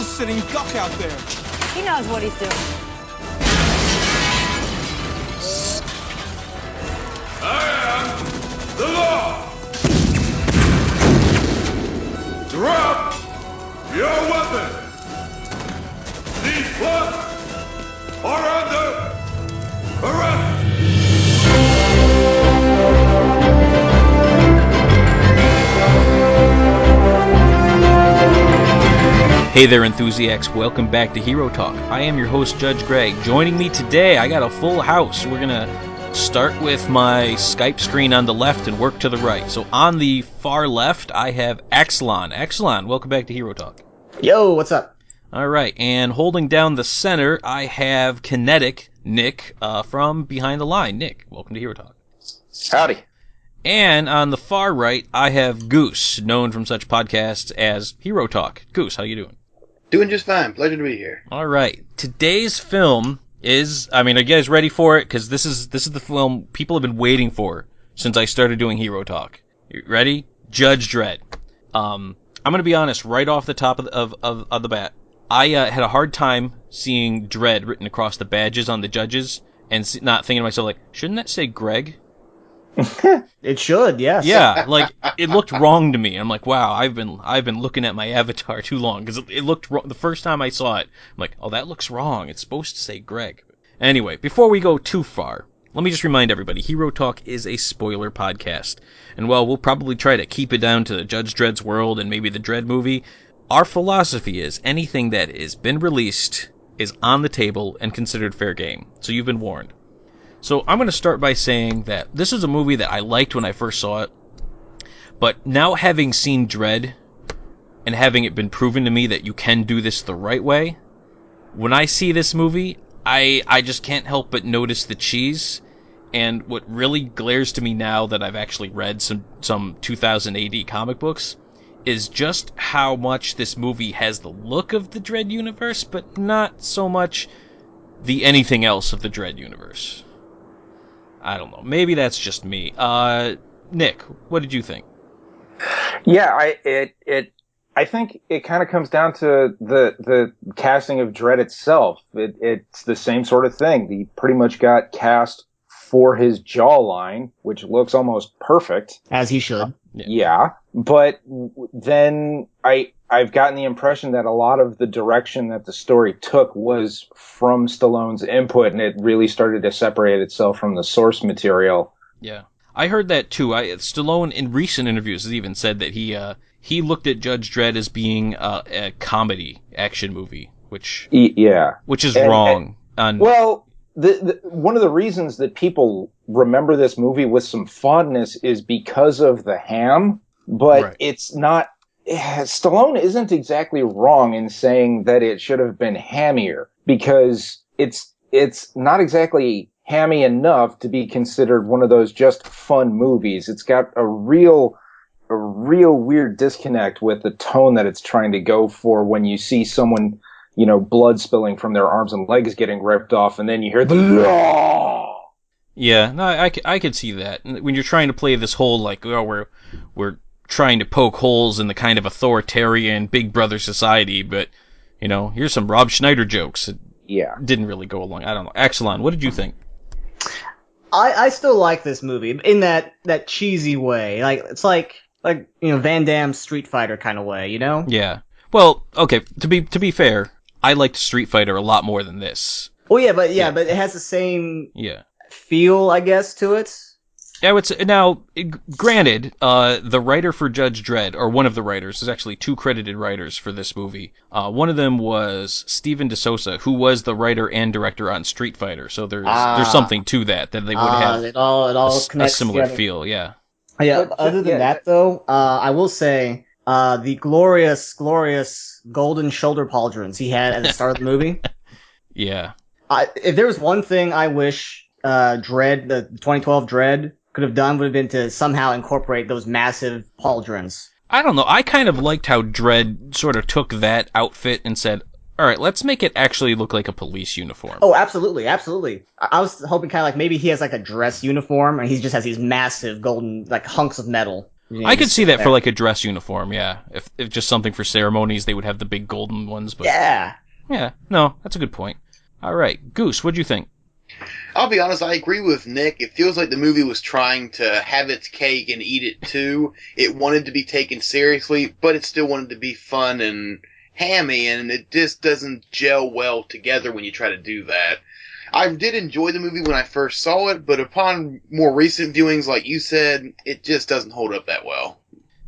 a sitting duck out there. He knows what he's doing. I am the law. Drop your weapon. These plots are under arrest. Hey there, Enthusiacs. Welcome back to Hero Talk. I am your host, Judge Greg. Joining me today, I got a full house. We're going to start with my Skype screen on the left and work to the right. So on the far left, I have Axalon. Axalon, welcome back to Hero Talk. Yo, what's up? All right, and holding down the center, I have Kynetyk, Nick, from behind the line. Nick, welcome to Hero Talk. Howdy. And on the far right, I have Goose, known from such podcasts as Hero Talk. Goose, how you doing? Doing just fine. Pleasure to be here. All right. Today's film is, are you guys ready for it? Because this is the film people have been waiting for since I started doing Hero Talk. You ready? Judge Dredd. I'm going to be honest, right off the top of the bat, I had a hard time seeing Dredd written across the badges on the judges and not thinking to myself, like, shouldn't that say Greg? It should, yes. Yeah, like, it looked wrong to me. I'm like, wow, I've been looking at my avatar too long, because it looked wrong. The first time I saw it, I'm like, oh, that looks wrong. It's supposed to say Greg. Anyway, before we go too far, let me just remind everybody, Hero Talk is a spoiler podcast. And while we'll probably try to keep it down to Judge Dredd's world and maybe the Dredd movie, our philosophy is anything that has been released is on the table and considered fair game. So you've been warned. So I'm going to start by saying that this is a movie that I liked when I first saw it, but now having seen Dredd and having it been proven to me that you can do this the right way, when I see this movie, I just can't help but notice the cheese. And what really glares to me now that I've actually read some 2000 AD comic books is just how much this movie has the look of the Dredd universe, but not so much the anything else of the Dredd universe. I don't know. Maybe that's just me. Nick, what did you think? Yeah, I think it kind of comes down to the casting of Dredd itself. It's the same sort of thing. He pretty much got cast for his jawline, which looks almost perfect. As he should. Yeah. But then I've gotten the impression that a lot of the direction that the story took was from Stallone's input, and it really started to separate itself from the source material. Yeah. I heard that too. Stallone in recent interviews has even said that he looked at Judge Dredd as being a comedy action movie, which is wrong. Well, one of the reasons that people remember this movie with some fondness is because of the ham, but right. It's not. Stallone isn't exactly wrong in saying that it should have been hammier, because it's not exactly hammy enough to be considered one of those just fun movies. It's got a real weird disconnect with the tone that it's trying to go for when you see someone, blood spilling from their arms and legs getting ripped off, and then you hear the law. Yeah, no, I could see that. When you're trying to play this whole, like, oh, we're trying to poke holes in the kind of authoritarian Big Brother society, but, here's some Rob Schneider jokes. It didn't really go along. I don't know. Axalon, what did you think? I still like this movie in that cheesy way. Like, it's like Van Damme's Street Fighter kind of way, Yeah. Well, okay, to be fair, I liked Street Fighter a lot more than this. Oh yeah, but it has the same feel, I guess, to it. Yeah, now, granted, the writer for Judge Dredd, or one of the writers, there's actually two credited writers for this movie. One of them was Steven DeSouza, who was the writer and director on Street Fighter. So there's something to that they would have it all a similar together. Feel, yeah. Yeah, other than that, though, I will say the glorious golden shoulder pauldrons he had at the start of the movie. Yeah. If there was one thing I wish Dredd, the 2012 Dredd, could have done, would have been to somehow incorporate those massive pauldrons. I don't know. I kind of liked how Dredd sort of took that outfit and said, all right, let's make it actually look like a police uniform. Oh, absolutely, absolutely. I was hoping kind of like maybe he has like a dress uniform and he just has these massive golden like hunks of metal. I could see that for like a dress uniform, yeah. If just something for ceremonies, they would have the big golden ones. But yeah. Yeah, no, that's a good point. All right, Goose, what'd you think? I'll be honest, I agree with Nick. It feels like the movie was trying to have its cake and eat it too. It wanted to be taken seriously, but it still wanted to be fun and hammy, and it just doesn't gel well together when you try to do that. I did enjoy the movie when I first saw it, but upon more recent viewings, like you said, it just doesn't hold up that well.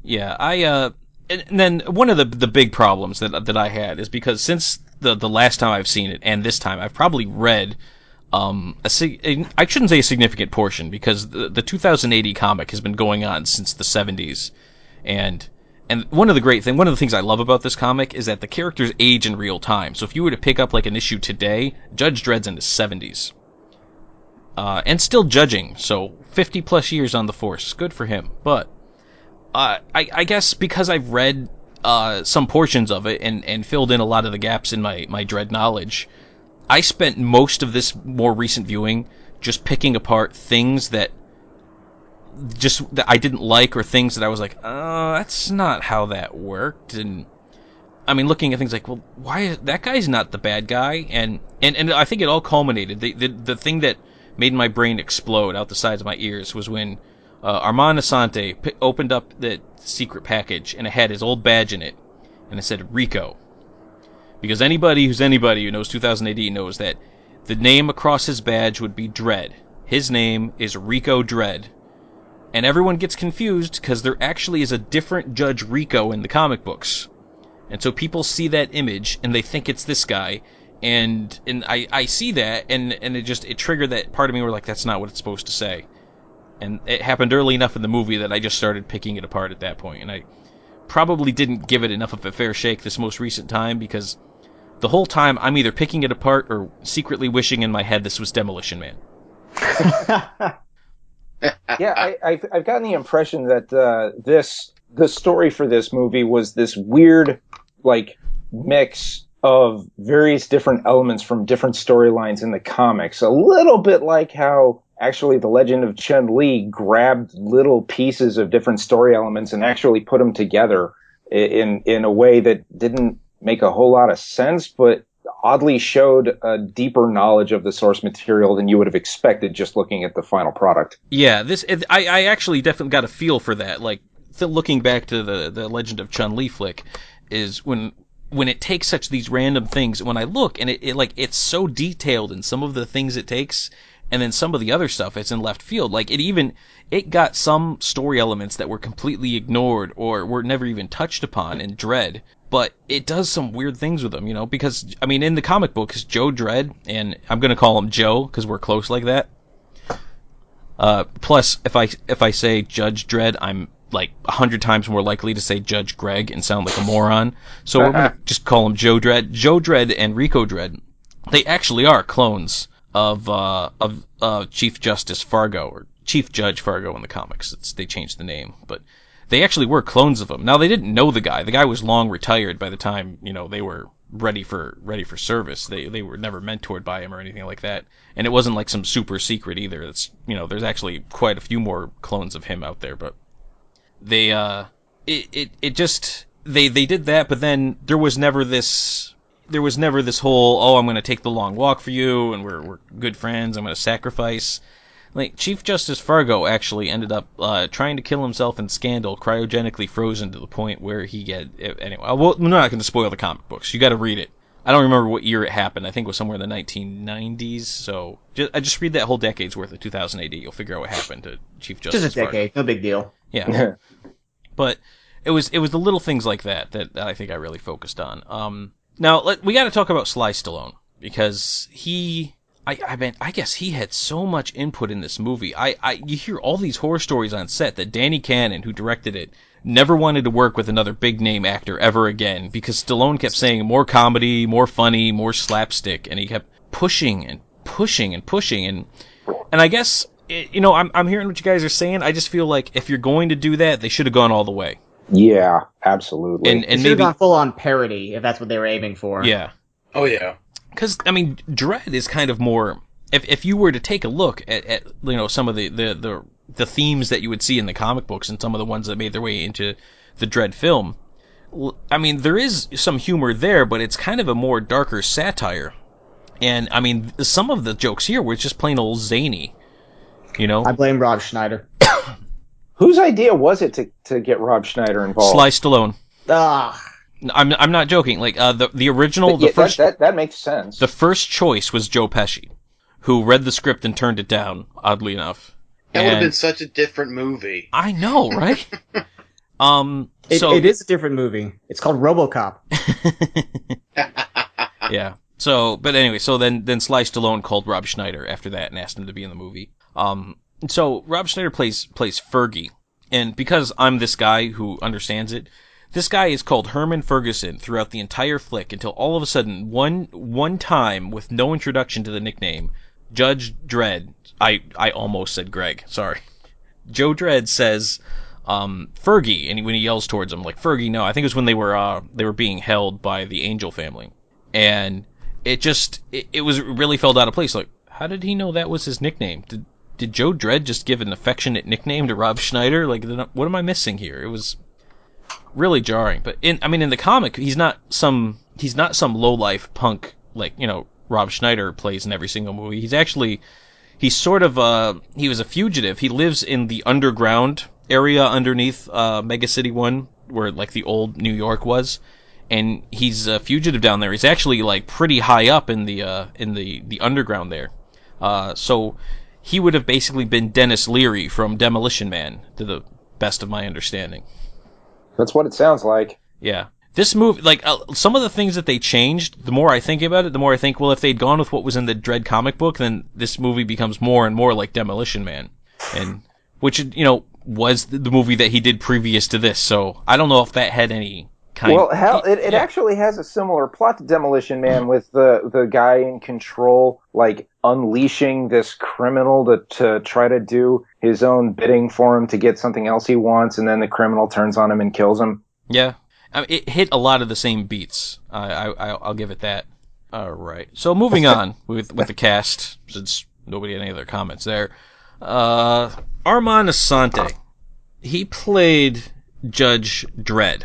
Yeah, and then one of the big problems that I had is because since the last time I've seen it and this time, I've probably read I shouldn't say a significant portion, because the 2080 comic has been going on since the 70s, and one of the things I love about this comic is that the characters age in real time. So if you were to pick up like an issue today, Judge Dredd's in his 70s, and still judging, so 50 plus years on the force, good for him. But I guess because I've read some portions of it and filled in a lot of the gaps in my Dredd knowledge, I spent most of this more recent viewing just picking apart things that I didn't like, or things that I was like, that's not how that worked. And I mean, looking at things like, well, why is that guy's not the bad guy? And I think it all culminated. The thing that made my brain explode out the sides of my ears was when Armand Assante opened up the secret package and it had his old badge in it, and it said Rico. Because anybody who knows 2080 knows that the name across his badge would be Dredd. His name is Rico Dredd. And everyone gets confused because there actually is a different Judge Rico in the comic books. And so people see that image and they think it's this guy. And I see that, and it triggered that part of me where like, that's not what it's supposed to say. And it happened early enough in the movie that I just started picking it apart at that point. And I probably didn't give it enough of a fair shake this most recent time, because the whole time I'm either picking it apart or secretly wishing in my head this was Demolition Man. Yeah, I've gotten the impression that the story for this movie was this weird, like, mix of various different elements from different storylines in the comics. A little bit like how actually the Legend of Chun-Li grabbed little pieces of different story elements and actually put them together in a way that didn't make a whole lot of sense, but oddly showed a deeper knowledge of the source material than you would have expected just looking at the final product. Yeah, I actually definitely got a feel for that. Like, looking back to the Legend of Chun-Li flick, is when it takes such these random things, when I look and it's so detailed in some of the things it takes, and then some of the other stuff it's in left field. Like, it got some story elements that were completely ignored or were never even touched upon in Dredd. But it does some weird things with them, because, I mean, in the comic book, it's Joe Dredd, and I'm going to call him Joe because we're close like that. Plus, if I say Judge Dredd, I'm like 100 times more likely to say Judge Greg and sound like a moron. So we're going to just call him Joe Dredd. Joe Dredd and Rico Dredd, they actually are clones of Chief Justice Fargo, or Chief Judge Fargo in the comics. They changed the name, but they actually were clones of him. Now, they didn't know the guy. The guy was long retired by the time, they were ready for service. They were never mentored by him or anything like that. And it wasn't like some super secret either. It's, there's actually quite a few more clones of him out there, but they did that, but then there was never this whole, I'm going to take the long walk for you, and we're good friends, I'm going to sacrifice. Like, Chief Justice Fargo actually ended up trying to kill himself in Scandal, cryogenically frozen to the point where anyway, well, I'm not going to spoil the comic books. You got to read it. I don't remember what year it happened. I think it was somewhere in the 1990s. So I just read that whole decade's worth of 2000 AD. You'll figure out what happened to Chief Justice Just a decade, Fargo. No big deal. Yeah. But it was the little things like that I think I really focused on. Now we got to talk about Sly Stallone, because I guess he had so much input in this movie. You hear all these horror stories on set that Danny Cannon, who directed it, never wanted to work with another big name actor ever again, because Stallone kept saying more comedy, more funny, more slapstick, and he kept pushing and pushing and pushing, and I guess I'm hearing what you guys are saying. I just feel like if you're going to do that, they should have gone all the way. Yeah, absolutely. And should have gone full on parody if that's what they were aiming for. Yeah. Oh yeah. Because, I mean, Dredd is kind of more... If you were to take a look at some of the the themes that you would see in the comic books and some of the ones that made their way into the Dredd film. I mean, there is some humor there, but it's kind of a more darker satire. And, I mean, some of the jokes here were just plain old zany, you know? I blame Rob Schneider. Whose idea was it to get Rob Schneider involved? Sly Stallone. Ah. I'm not joking. Like, the original... Yeah, that makes sense. The first choice was Joe Pesci, who read the script and turned it down, oddly enough. That would have been such a different movie. I know, right? It is a different movie. It's called RoboCop. Yeah. So, but anyway, so then Sly Stallone called Rob Schneider after that and asked him to be in the movie. So Rob Schneider plays Fergie, and because I'm this guy who understands it, this guy is called Herman Ferguson throughout the entire flick until all of a sudden, one time with no introduction to the nickname, Judge Dredd. I almost said Greg. Sorry. Joe Dredd says, Fergie, and when he yells towards him, like, Fergie, no. I think it was when they were being held by the Angel family, and it was really felt out of place. Like, how did he know that was his nickname? Did Joe Dredd just give an affectionate nickname to Rob Schneider? Like, what am I missing here? It was really jarring. But in the comic, he's not some low-life punk like, you know, Rob Schneider plays in every single movie. He's sort of he was a fugitive. He lives in the underground area underneath Mega City 1, where like the old New York was, and he's a fugitive down there. He's actually like pretty high up in the underground there. So he would have basically been Dennis Leary from Demolition Man, to the best of my understanding. That's what it sounds like. Yeah. This movie, like, some of the things that they changed, the more I think about it, the more I think, well, if they'd gone with what was in the Dredd comic book, then this movie becomes more and more like Demolition Man. And, which, you know, was the movie that he did previous to this, so I don't know if that had any kind of... Well, it actually has a similar plot to Demolition Man, with the guy in control, like, unleashing this criminal to try to do his own bidding for him to get something else he wants, and then the criminal turns on him and kills him. Yeah. I mean, it hit a lot of the same beats. I'll give it that. All right. So moving on with the cast, since nobody had any other comments there. Armand Assante. He played Judge Dredd.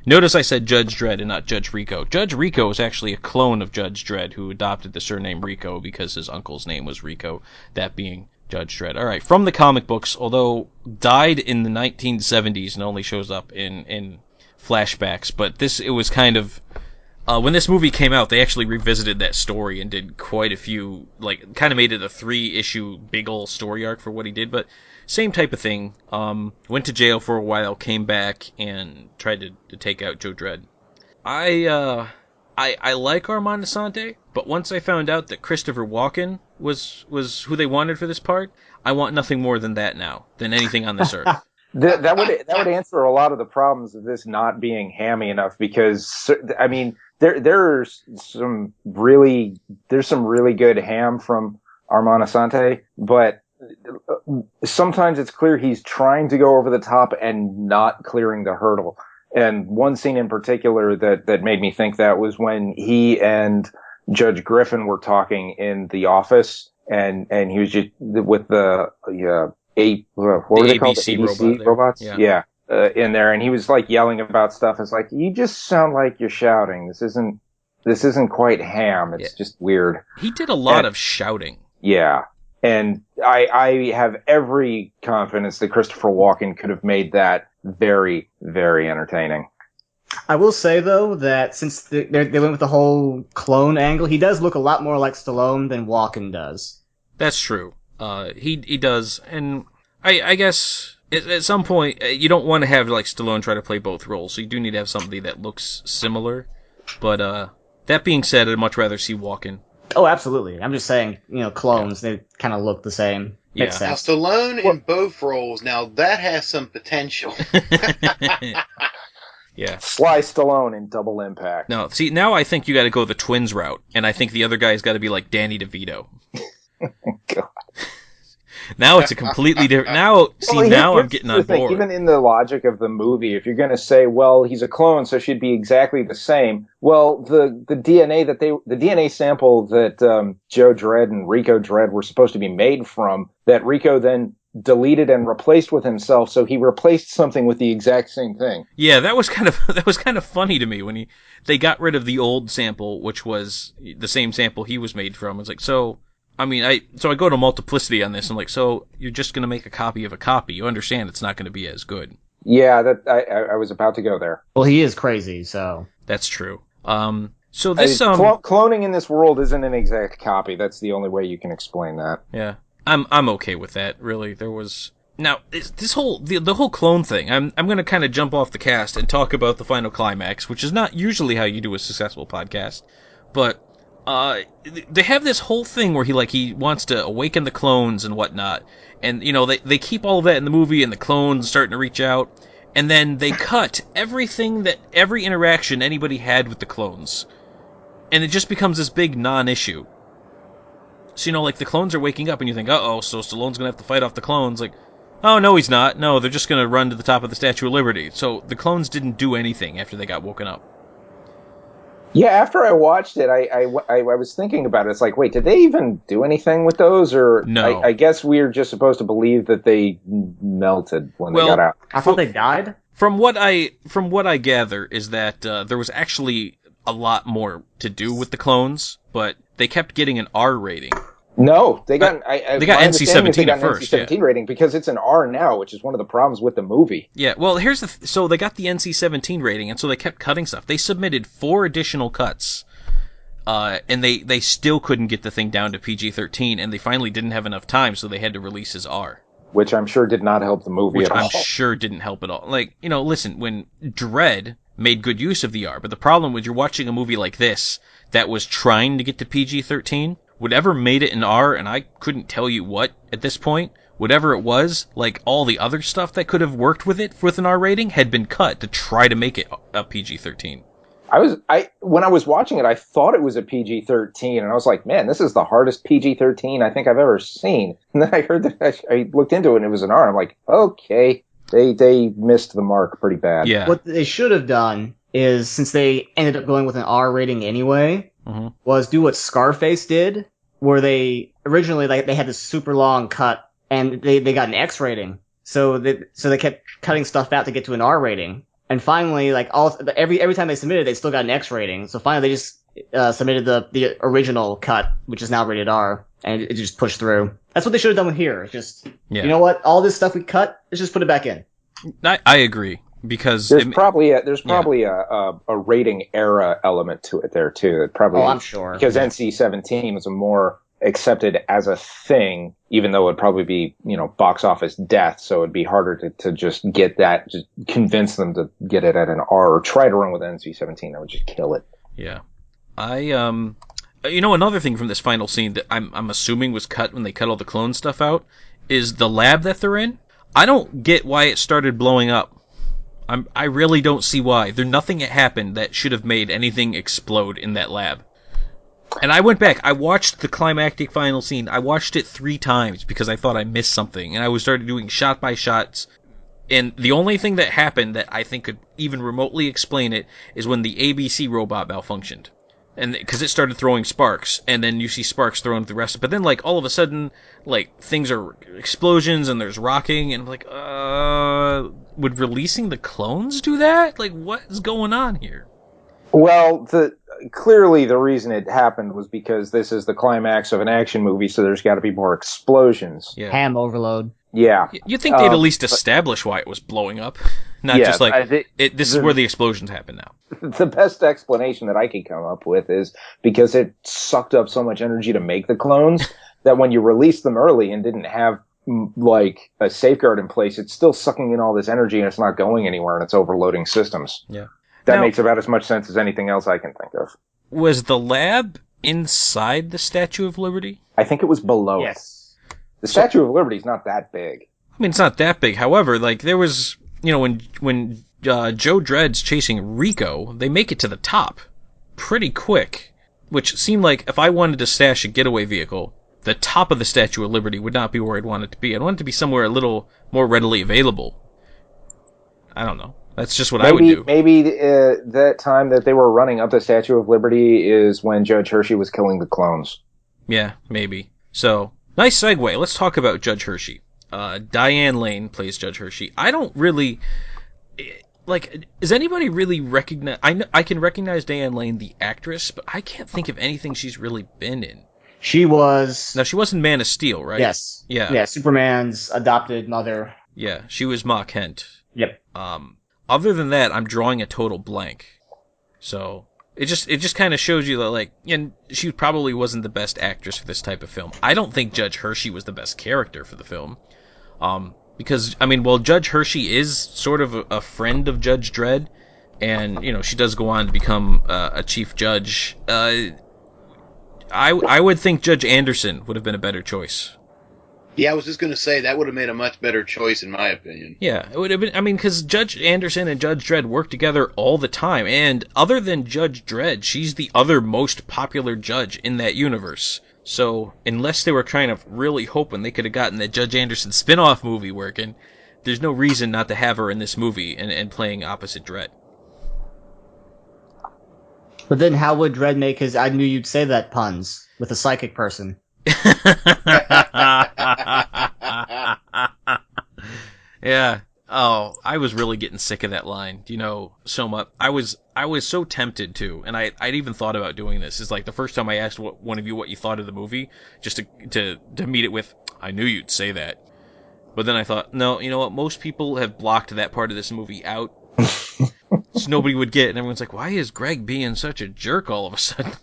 Notice I said Judge Dredd and not Judge Rico. Judge Rico is actually a clone of Judge Dredd, who adopted the surname Rico because his uncle's name was Rico, that being Judge Dredd. All right. From the comic books, although died in the 1970s and only shows up in flashbacks, but it was kind of when this movie came out, they actually revisited that story and did quite a few, like, kind of made it a 3-issue big ol' story arc for what he did, but same type of thing. Went to jail for a while, came back, and tried to take out Joe Dredd. I like Armand Assante, but once I found out that Christopher Walken was who they wanted for this part, I want nothing more than that now, than anything on this earth. That would answer a lot of the problems of this not being hammy enough, because I mean there's some really good ham from Armand Assante, but sometimes it's clear he's trying to go over the top and not clearing the hurdle. And one scene in particular that made me think that was when he and Judge Griffin were talking in the office, and he was just with the what were they called? The ABC robots? Yeah. In there, and he was like yelling about stuff. It's like, you just sound like you're shouting. This isn't quite ham. It's just weird. He did a lot of shouting. Yeah. And I have every confidence that Christopher Walken could have made that very, very entertaining. I will say, though, that since they went with the whole clone angle, he does look a lot more like Stallone than Walken does. That's true. He does, and I guess at some point you don't want to have like Stallone try to play both roles, so you do need to have somebody that looks similar. But that being said, I'd much rather see Walken. Oh, absolutely. I'm just saying, you know, clones, they kind of look the same. Yeah. Makes Now, sense. Stallone in both roles, now that has some potential. Yeah. Sly Stallone in Double Impact. No, see, now I think you got to go the twins route, and I think the other guy's got to be like Danny DeVito. God. Now it's a completely different. Now I'm getting on board. Even in the logic of the movie, if you're going to say, well, he's a clone, so she'd be exactly the same. Well, the DNA sample that Joe Dredd and Rico Dredd were supposed to be made from, that Rico then deleted and replaced with himself, so he replaced something with the exact same thing. Yeah, that was kind of funny to me when they got rid of the old sample, which was the same sample he was made from. It's like, so I go to multiplicity on this. I'm like, so you're just gonna make a copy of a copy? You understand it's not gonna be as good. Yeah, I was about to go there. Well, he is crazy, so That's true. So this cloning in this world isn't an exact copy. That's the only way you can explain that. Yeah, I'm okay with that. Really, there was now this whole the whole clone thing. I'm going to kind of jump off the cast and talk about the final climax, which is not usually how you do a successful podcast, but they have this whole thing where he wants to awaken the clones and whatnot, and they keep all of that in the movie, and the clones starting to reach out, and then they cut every interaction anybody had with the clones. And it just becomes this big non-issue. So, the clones are waking up, and you think, uh-oh, so Stallone's gonna have to fight off the clones. Like, oh, no, he's not. No, they're just gonna run to the top of the Statue of Liberty. So, the clones didn't do anything after they got woken up. Yeah, after I watched it, I was thinking about it. It's like, wait, did they even do anything with those? Or no. I guess we're just supposed to believe that they melted when they got out. I thought they died? From what I gather is that there was actually a lot more to do with the clones, but they kept getting an R rating. No, they got NC-17 at first. NC-17 rating because it's an R now, which is one of the problems with the movie. Yeah, well, so they got the NC-17 rating, and so they kept cutting stuff. They submitted 4 additional cuts, and they still couldn't get the thing down to PG-13, and they finally didn't have enough time, so they had to release as R. Which I'm sure did not help the movie at all. Which I'm sure didn't help at all. Listen, when Dredd made good use of the R, but the problem was you're watching a movie like this that was trying to get to PG-13, whatever made it an R, and I couldn't tell you what at this point, whatever it was, all the other stuff that could have worked with it with an R rating had been cut to try to make it a PG-13. When I was watching it, I thought it was a PG-13, and I was like, man, this is the hardest PG-13 I think I've ever seen. And then I heard that I looked into it and it was an R. I'm like, okay, they missed the mark pretty bad. Yeah. What they should have done is, since they ended up going with an R rating anyway, was do what Scarface did, where they originally they had this super long cut and they got an X rating. So they kept cutting stuff out to get to an R rating. And finally, every time they submitted, they still got an X rating. So finally, they just submitted the original cut, which is now rated R, and it just pushed through. That's what they should have done with here. It's just, you know what? All this stuff we cut, let's just put it back in. I agree, because there's probably a rating era element to it there too. It probably, I'm sure, because NC-17 was a more accepted as a thing, even though it'd probably be, box office death, so it'd be harder to just get that, just convince them to get it at an R or try to run with NC-17. That would just kill it. Yeah. Another thing from this final scene that I'm assuming was cut when they cut all the clone stuff out is the lab that they're in. I don't get why it started blowing up. I really don't see why. There's nothing that happened that should have made anything explode in that lab. And I went back. I watched the climactic final scene. I watched it 3 times because I thought I missed something. And I started doing shot by shots. And the only thing that happened that I think could even remotely explain it is when the ABC robot malfunctioned. And because it started throwing sparks, and then you see sparks thrown at the rest. But then, all of a sudden, things are explosions and there's rocking, and would releasing the clones do that? What is going on here? Well, clearly the reason it happened was because this is the climax of an action movie, so there's got to be more explosions. Yeah. Ham overload. Yeah. You'd think they'd at least establish why it was blowing up. Not just this is where the explosions happen now. The best explanation that I could come up with is because it sucked up so much energy to make the clones that when you released them early and didn't have a safeguard in place, it's still sucking in all this energy and it's not going anywhere and it's overloading systems. Yeah. That makes about as much sense as anything else I can think of. Was the lab inside the Statue of Liberty? I think it was below it. The Statue of Liberty is not that big. I mean, it's not that big. However, there was, when Joe Dredd's chasing Rico, they make it to the top pretty quick, which seemed like if I wanted to stash a getaway vehicle, the top of the Statue of Liberty would not be where I'd want it to be. I'd want it to be somewhere a little more readily available. I don't know. That's just what I would do. Maybe that time that they were running up the Statue of Liberty is when Judge Hershey was killing the clones. Yeah, maybe. So, nice segue. Let's talk about Judge Hershey. Diane Lane plays Judge Hershey. I don't really... Like, does anybody really recognize... I can recognize Diane Lane, the actress, but I can't think of anything she's really been in. She was... Now, she was in Man of Steel, right? Yes. Yeah. Yeah, Superman's adopted mother. Yeah, she was Ma Kent. Yep. Other than that, I'm drawing a total blank. So, it just kind of shows you that, like, and she probably wasn't the best actress for this type of film. I don't think Judge Hershey was the best character for the film. Because, I mean, while Judge Hershey is sort of a friend of Judge Dredd, and, you know, she does go on to become a chief judge, I would think Judge Anderson would have been a better choice. Yeah, I was just going to say, that would have made a much better choice, in my opinion. Yeah, it would have been, I mean, because Judge Anderson and Judge Dredd work together all the time, and other than Judge Dredd, she's the other most popular judge in that universe. So, unless they were kind of really hoping they could have gotten that Judge Anderson spin-off movie working, there's no reason not to have her in this movie and playing opposite Dredd. But then how would Dredd make his I knew you'd say that puns with a psychic person? Yeah. Oh, I was really getting sick of that line. You know, so much. I was so tempted to, and I'd even thought about doing this. It's like the first time I asked one of you what you thought of the movie, just to meet it with, I knew you'd say that. But then I thought, no, you know what? Most people have blocked that part of this movie out. So nobody would get it, and everyone's like, why is Greg being such a jerk all of a sudden?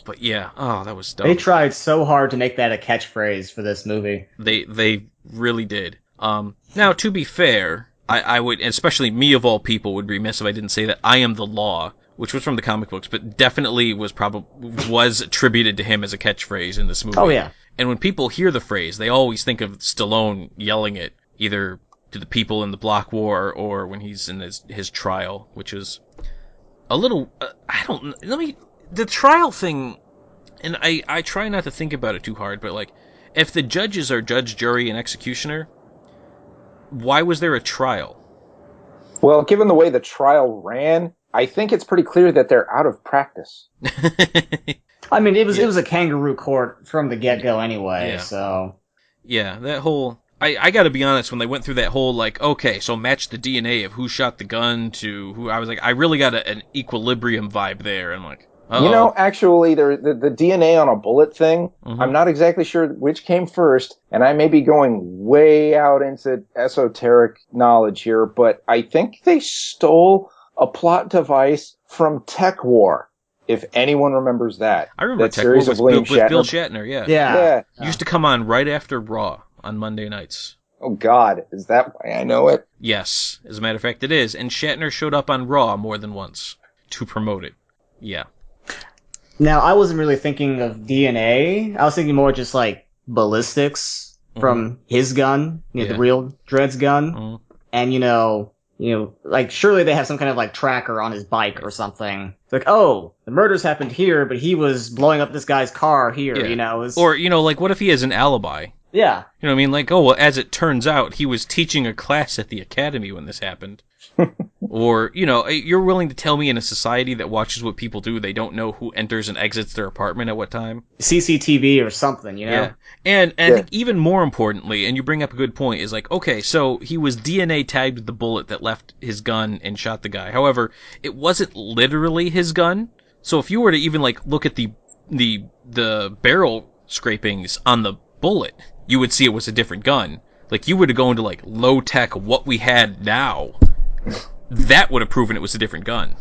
But yeah, oh, that was dumb. They tried so hard to make that a catchphrase for this movie. They really did. Now, to be fair, I would, especially me of all people, would be remiss if I didn't say that I am the law, which was from the comic books, but definitely was attributed to him as a catchphrase in this movie. Oh, yeah. And when people hear the phrase, they always think of Stallone yelling it, either to the people in the block war or when he's in his trial, which is a little, the trial thing, and I try not to think about it too hard, but like, if the judges are judge, jury, and executioner, why was there a trial? Well, given the way the trial ran, I think it's pretty clear that they're out of practice. I mean, it was a kangaroo court from the get-go anyway, Yeah. so... Yeah, that whole... I gotta be honest, when they went through that whole, like, okay, so match the DNA of who shot the gun to who... I was like, I really got an Equilibrium vibe there. I'm like, uh-oh. You know, actually, the DNA on a bullet thing, Mhm. I'm not exactly sure which came first, and I may be going way out into esoteric knowledge here, but I think they stole a plot device from Tech War, if anyone remembers that. I remember that Tech War series with of William Bill Shatner. Shatner, yeah. Yeah. Used to come on right after Raw on Monday nights. Oh, God, is that why I know it? Yes, as a matter of fact, it is. And Shatner showed up on Raw more than once to promote it. Yeah. Now, I wasn't really thinking of DNA. I was thinking more just, like, ballistics from his gun, Yeah. the real Dredd's gun. Mhm. And, you know, like, surely they have some kind of, like, tracker on his bike or something. It's like, oh, the murders happened here, but he was blowing up this guy's car here, Yeah. you know? It's, Or, like, what if he has an alibi? yeah. You know what I mean? Like, oh, well, as it turns out, he was teaching a class at the academy when this happened. Or, you're willing to tell me in a society that watches what people do, they don't know who enters and exits their apartment at what time? CCTV or something, you know? Yeah. And I think even more importantly, and you bring up a good point, is like, okay, so he was DNA tagged with the bullet that left his gun and shot the guy. However, it wasn't literally his gun. So if you were to even, like, look at the barrel scrapings on the bullet, you would see it was a different gun. Like, you would have gone to, like, low-tech, what we had now. That would have proven it was a different gun.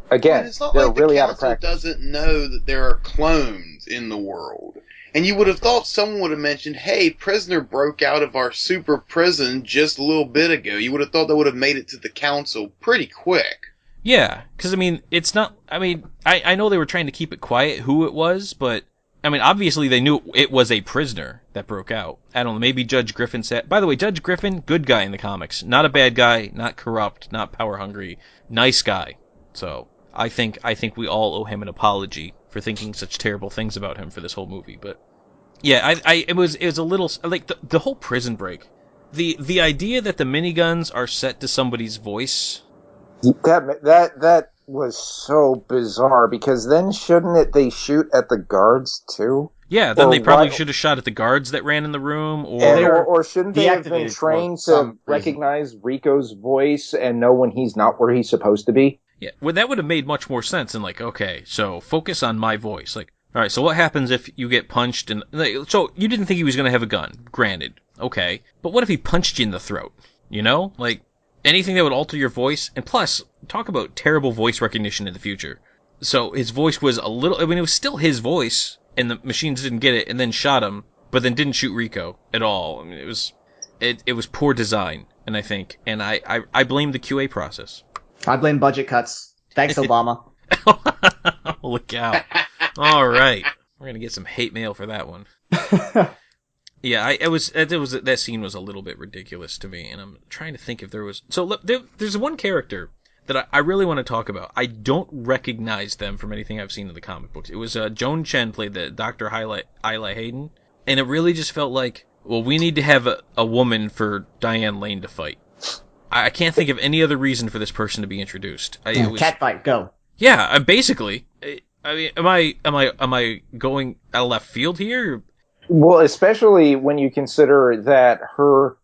Again, But it's not they're like really the out of council practice. doesn't know that there are clones in the world. And you would have thought someone would have mentioned, hey, prisoner broke out of our super prison just a little bit ago. You would have thought that would have made it to the council pretty quick. Yeah, because, I mean, it's not... I mean, I know they were trying to keep it quiet who it was, but... I mean, obviously they knew it was a prisoner that broke out. I don't know, maybe Judge Griffin said... By the way, Judge Griffin, good guy in the comics. Not a bad guy, not corrupt, not power-hungry. Nice guy. So, I think we all owe him an apology for thinking such terrible things about him for this whole movie, but... Yeah, it was a little... Like, the whole prison break. The idea that the miniguns are set to somebody's voice... That was so bizarre, because then they shoot at the guards too? Yeah, then they probably should have shot at the guards that ran in the room, or shouldn't they have been trained to recognize Rico's voice and know when he's not where he's supposed to be? Yeah, well, that would have made much more sense. And like, okay, so focus on my voice. Like, all right, so what happens if you get punched? And so you didn't think he was going to have a gun, granted, okay, but what if he punched you in the throat? You know, like anything that would alter your voice. And plus, talk about terrible voice recognition in the future. So his voice was a little. I mean, it was still his voice, and the machines didn't get it, and then shot him, but then didn't shoot Rico at all. I mean, it was poor design, and I blame the QA process. I blame budget cuts. Thanks, Obama. Holy cow. All right. We're going to get some hate mail for that one. Yeah, that scene was a little bit ridiculous to me, and I'm trying to think if there was... So, look, there's one character that I really want to talk about. I don't recognize them from anything I've seen in the comic books. It was Joan Chen played the Dr. Isla Hayden, and it really just felt like, well, we need to have a woman for Diane Lane to fight. I can't think of any other reason for this person to be introduced. Cat fight, go. Yeah, basically. I mean, am I going out of left field here? Well, especially when you consider that her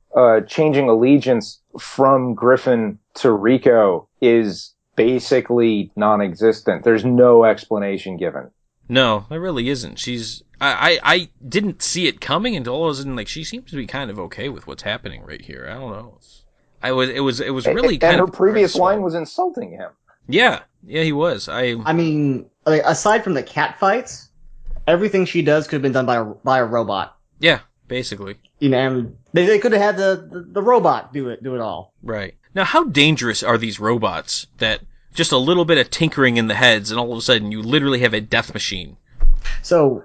changing allegiance from Griffin to Rico is basically non-existent. There's no explanation given. No, there really isn't. I didn't see it coming until all of a sudden, like, she seems to be kind of okay with what's happening right here. I don't know. It was really kind of... And her previous line was insulting him. Yeah, he was. I mean, like, aside from the cat fights, everything she does could have been done by a robot. Yeah, basically. You know, they could have had the robot do it all. Right. Now, how dangerous are these robots that just a little bit of tinkering in the heads and all of a sudden you literally have a death machine? So,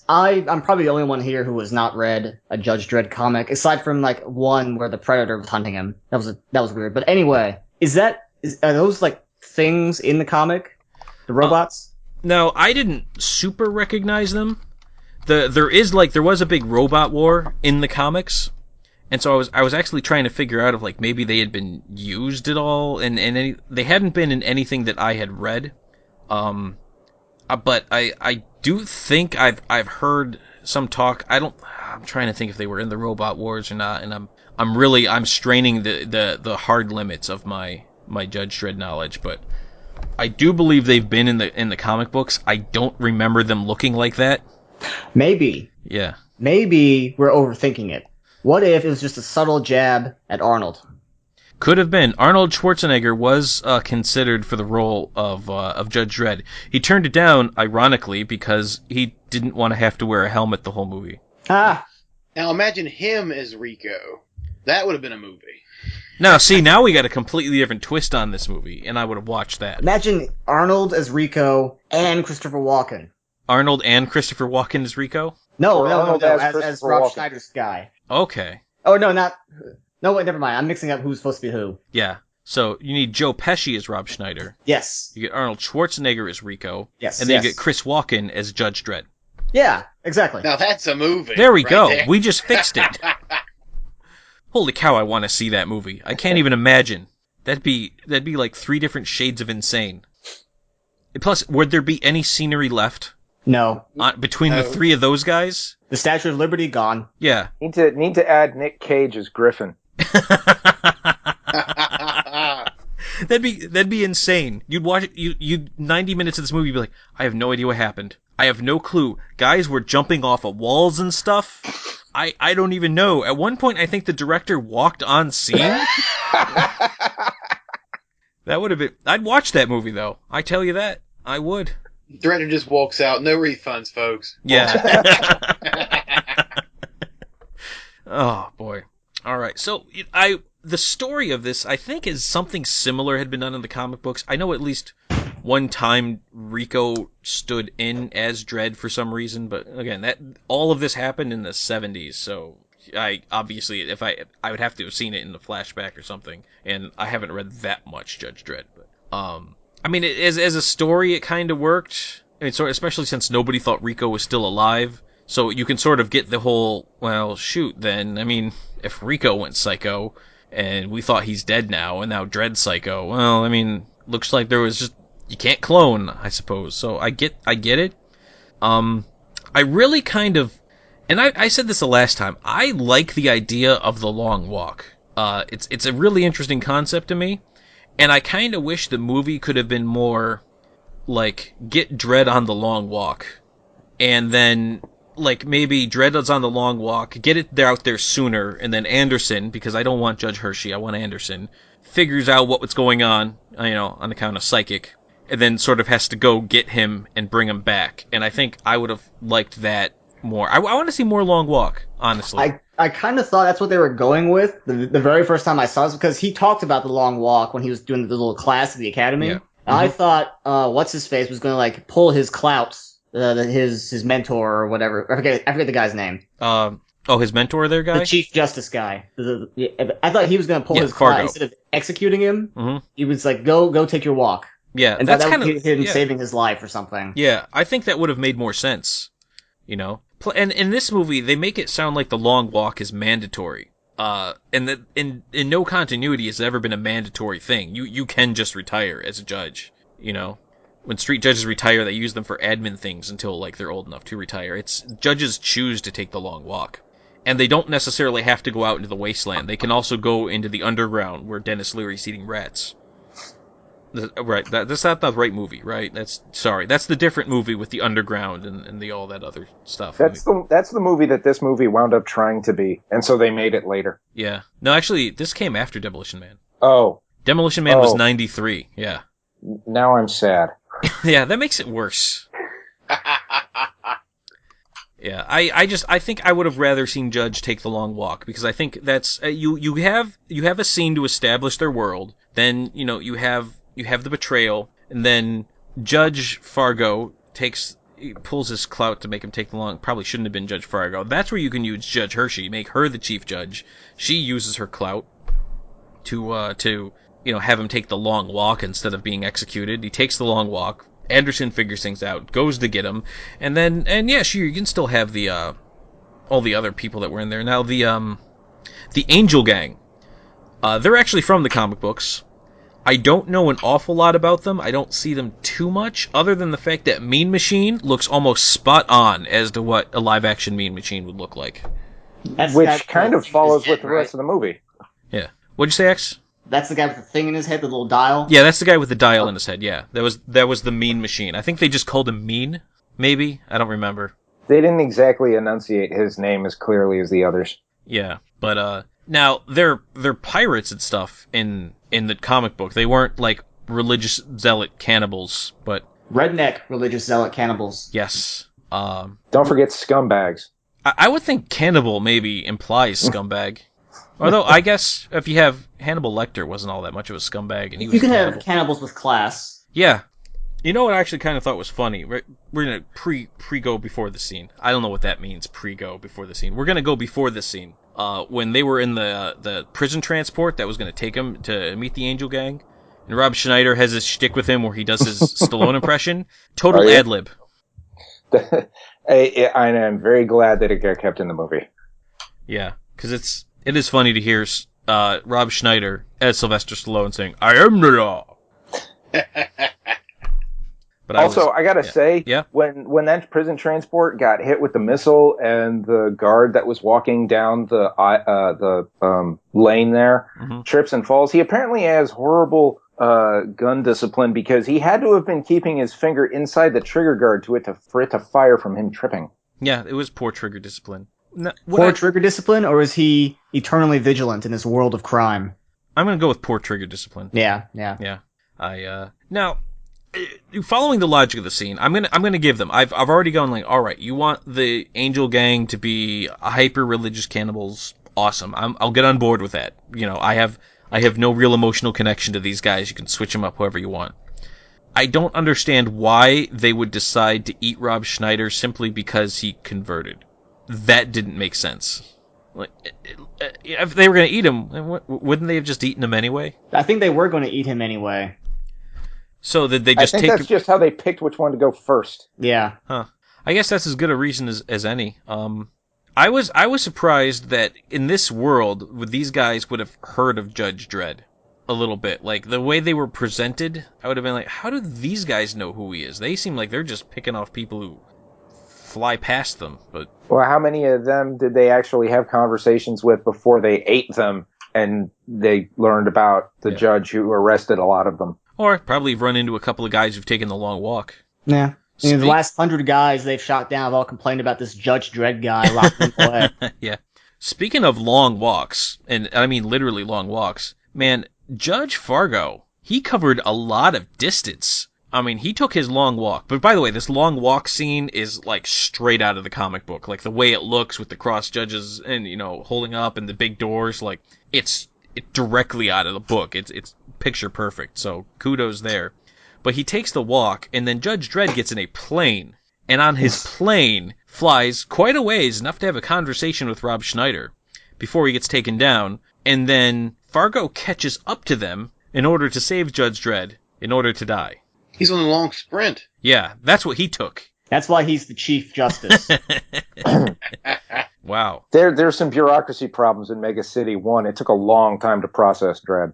I'm probably the only one here who has not read a Judge Dredd comic, aside from like one where the Predator was hunting him. That was weird. But anyway, are those like things in the comic? The robots? No, I didn't super recognize them. There was a big robot war in the comics, and so I was actually trying to figure out if like maybe they had been used at all, and they hadn't been in anything that I had read. But I do think I've heard some talk. I'm trying to think if they were in the robot wars or not, and I'm straining the hard limits of my Judge Dredd knowledge, but I do believe they've been in the comic books. I don't remember them looking like that. Maybe. Yeah. Maybe we're overthinking it. What if it was just a subtle jab at Arnold? Could have been. Arnold Schwarzenegger was considered for the role of Judge Dredd. He turned it down, ironically, because he didn't want to have to wear a helmet the whole movie. Ah. Now imagine him as Rico. That would have been a movie. Now we got a completely different twist on this movie, and I would have watched that. Imagine Arnold as Rico and Christopher Walken. Arnold and Christopher Walken as Rico? No, as Rob Schneider's guy. Okay. Oh, no, wait, never mind. I'm mixing up who's supposed to be who. Yeah. So you need Joe Pesci as Rob Schneider. Yes. You get Arnold Schwarzenegger as Rico. Yes. And then you get Chris Walken as Judge Dredd. Yeah, exactly. Now that's a movie. There we go. There. We just fixed it. Holy cow, I want to see that movie. I can't even imagine. That'd be like 3 different shades of insane. Plus, would there be any scenery left? No. Between the 3 of those guys? The Statue of Liberty gone. Yeah. Need to add Nick Cage as Griffin. That'd be insane. You'd watch it. You 90 minutes of this movie, you'd be like, I have no idea what happened. I have no clue. Guys were jumping off of walls and stuff. I don't even know. At one point, I think the director walked on scene. That would have been... I'd watch that movie, though. I tell you that. I would. Director just walks out. No refunds, folks. Yeah. Oh, boy. All right. So, the story of this, I think, is something similar had been done in the comic books. I know at least one time Rico stood in as Dredd for some reason, but again, all of this happened in the 70s, so I obviously, I would have to have seen it in the flashback or something, and I haven't read that much Judge Dredd, but I mean, as a story, it kind of worked. I mean, so especially since nobody thought Rico was still alive, so you can sort of get the whole, well, shoot, then, I mean, if Rico went psycho, and we thought he's dead now, and now Dredd's psycho, well, I mean, looks like there was just you can't clone, I suppose. So I get it. I really kind of, and I said this the last time, I like the idea of the long walk. It's a really interesting concept to me, and I kind of wish the movie could have been more like get Dredd on the long walk, and then like maybe Dredd is on the long walk, get it there out there sooner, and then Anderson, because I don't want Judge Hershey, I want Anderson, figures out what's going on, on account of psychic, and then sort of has to go get him and bring him back. And I think I would have liked that more. I want to see more long walk, honestly. I kind of thought that's what they were going with the very first time I saw this, because he talked about the long walk when he was doing the little class at the academy. Yeah. I thought what's his face was going to like pull his clout, his mentor or whatever. I forget the guy's name. His mentor there, guy? The Chief Justice guy. I thought he was going to pull his Fargo. clout instead of executing him. Mm-hmm. He was like, go take your walk. Yeah, and that's kind of him saving his life or something. Yeah, I think that would have made more sense. And in this movie, they make it sound like the long walk is mandatory. And that in no continuity has ever been a mandatory thing. You can just retire as a judge. When street judges retire, they use them for admin things until like they're old enough to retire. It's judges choose to take the long walk, and they don't necessarily have to go out into the wasteland. They can also go into the underground where Dennis Leary's eating rats. Right, that's not the right movie, right? That's the different movie with the underground and the all that other stuff. That's the movie that this movie wound up trying to be, and so they made it later. Yeah. No, actually, this came after Demolition Man. Oh. Demolition Man was 93, yeah. Now I'm sad. Yeah, that makes it worse. Yeah, I think I would have rather seen Judge take the long walk, because I think that's you have a scene to establish their world, then you have the betrayal, and then Judge Fargo pulls his clout to make him take the long. Probably shouldn't have been Judge Fargo. That's where you can use Judge Hershey, make her the chief judge. She uses her clout to have him take the long walk instead of being executed. He takes the long walk. Anderson figures things out, goes to get him, and sure, you can still have the all the other people that were in there. Now the Angel Gang, they're actually from the comic books. I don't know an awful lot about them. I don't see them too much, other than the fact that Mean Machine looks almost spot on as to what a live-action Mean Machine would look like. Which kind of follows with the rest of the movie. Yeah. What'd you say, X? That's the guy with the thing in his head, the little dial? Yeah, that's the guy with the dial in his head, yeah. That was the Mean Machine. I think they just called him Mean, maybe? I don't remember. They didn't exactly enunciate his name as clearly as the others. Yeah, but now they're pirates and stuff in the comic book. They weren't like religious zealot cannibals, but redneck religious zealot cannibals. Yes. Don't forget scumbags. I would think cannibal maybe implies scumbag. Although I guess if you have Hannibal Lecter wasn't all that much of a scumbag, and he was you can have cannibals with class. Yeah. You know what I actually kind of thought was funny? We're going to pre-go before the scene. I don't know what that means, pre-go before the scene. We're going to go before the scene. When they were in the prison transport that was going to take him to meet the Angel Gang, and Rob Schneider has his shtick with him where he does his Stallone impression. Total ad-lib. I'm very glad that it got kept in the movie. Yeah, because it is funny to hear Rob Schneider as Sylvester Stallone saying, "I am the law." But I gotta say, when that prison transport got hit with the missile and the guard that was walking down the lane there trips and falls, he apparently has horrible gun discipline, because he had to have been keeping his finger inside the trigger guard for it to fire from him tripping. Yeah, it was poor trigger discipline. Poor trigger discipline, or is he eternally vigilant in this world of crime? I'm going to go with poor trigger discipline. Yeah. Now, following the logic of the scene, I'm going to give them. I've already gone like, all right, you want the Angel Gang to be hyper religious cannibals? Awesome. I'll get on board with that. I have no real emotional connection to these guys. You can switch them up however you want. I don't understand why they would decide to eat Rob Schneider simply because he converted. That didn't make sense. Like, if they were going to eat him, wouldn't they have just eaten him anyway? I think they were going to eat him anyway. So did they just I think that's just how they picked which one to go first. Yeah. Huh. I guess that's as good a reason as any. I was surprised that in this world, these guys would have heard of Judge Dredd. a little bit. Like, the way they were presented, I would have been like, how do these guys know who he is? They seem like they're just picking off people who fly past them. But well, how many of them did they actually have conversations with before they ate them and they learned about the judge who arrested a lot of them? Or probably run into a couple of guys who've taken the long walk. Yeah. The last 100 guys they've shot down have all complained about this Judge Dredd guy locked them away. Yeah. Speaking of long walks, and I mean literally long walks, man, Judge Fargo, he covered a lot of distance. I mean, he took his long walk. But by the way, this long walk scene is like straight out of the comic book. Like the way it looks with the cross judges and, you know, holding up and the big doors, like it's directly out of the book. It's picture perfect. So kudos there. But he takes the walk, and then Judge Dredd gets in a plane, and on his plane flies quite a ways, enough to have a conversation with Rob Schneider before he gets taken down, and then Fargo catches up to them in order to save Judge Dredd, in order to die. He's on a long sprint. Yeah, that's what he took. That's why he's the Chief Justice. Wow. There's some bureaucracy problems in Mega City 1. It took a long time to process Dredd.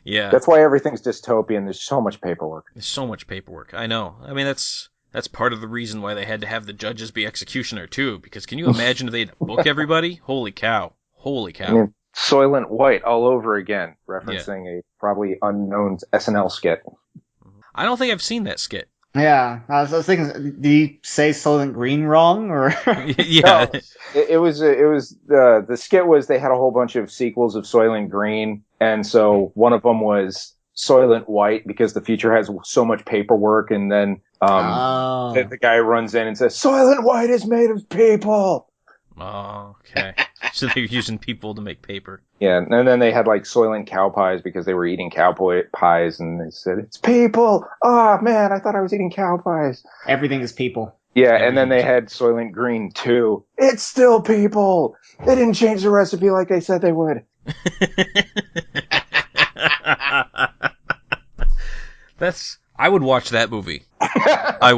Yeah. That's why everything's dystopian. There's so much paperwork. There's so much paperwork. I know. I mean, that's part of the reason why they had to have the judges be executioner, too. Because can you imagine if they'd book everybody? Holy cow. Holy cow. I mean, Soylent White all over again, referencing a probably unknown SNL skit. I don't think I've seen that skit. Yeah, I was thinking, did he say Soylent Green wrong, or? Yeah. No, it was the skit was they had a whole bunch of sequels of Soylent Green, and so one of them was Soylent White because the future has so much paperwork, and then the guy runs in and says Soylent White is made of people. Oh, okay. So they're using people to make paper. Yeah, and then they had like Soylent cow pies because they were eating cow pies, and they said, it's people! Oh, man, I thought I was eating cow pies. Everything is people. Yeah, and then they had Soylent Green too. It's still people! They didn't change the recipe like they said they would. I would watch that movie. I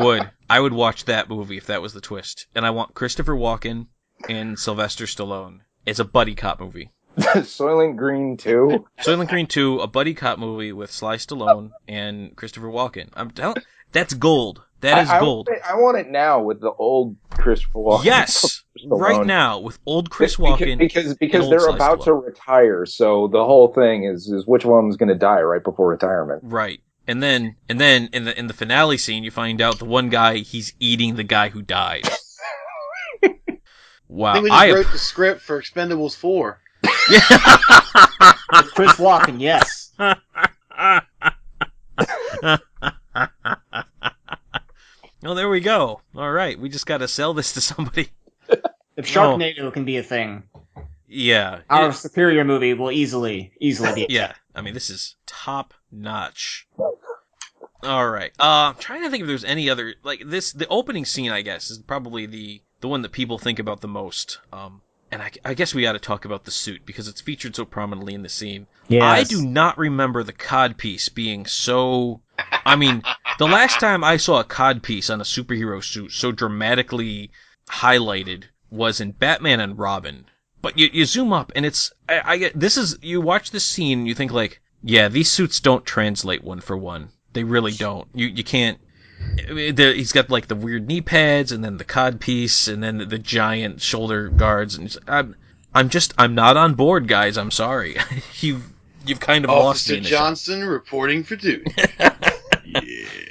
would watch that movie if that was the twist. And I want Christopher Walken and Sylvester Stallone. It's a buddy cop movie. Soylent Green 2? Soylent Green 2, a buddy cop movie with Sly Stallone and Christopher Walken. I'm telling, that's gold. That is gold. I want it now with the old Christopher Walken. Yes, right now with old Chris Walken. Because they're about to retire, so the whole thing is which one's going to die right before retirement. Right. And then in the finale scene, you find out the one guy, he's eating the guy who died. Wow. I think we just wrote the script for Expendables 4. With Chris Walken, yes. Well, there we go. All right, we just got to sell this to somebody. If Sharknado can be a thing, yeah, our superior movie will easily be. Yeah, I mean, this is top notch. All right, I'm trying to think if there's any other like this. The opening scene, I guess, is probably the one that people think about the most. And I guess we got to talk about the suit because it's featured so prominently in the scene. Yes. I do not remember the codpiece being so. I mean, the last time I saw a codpiece on a superhero suit so dramatically highlighted was in Batman and Robin. But you zoom up and it's you watch this scene and you think like, yeah, these suits don't translate one for one. They really don't. You can't. He's got like the weird knee pads and then the codpiece and then the giant shoulder guards and I'm not on board, guys. I'm sorry. You've kind of lost me. Officer Johnson reporting for duty.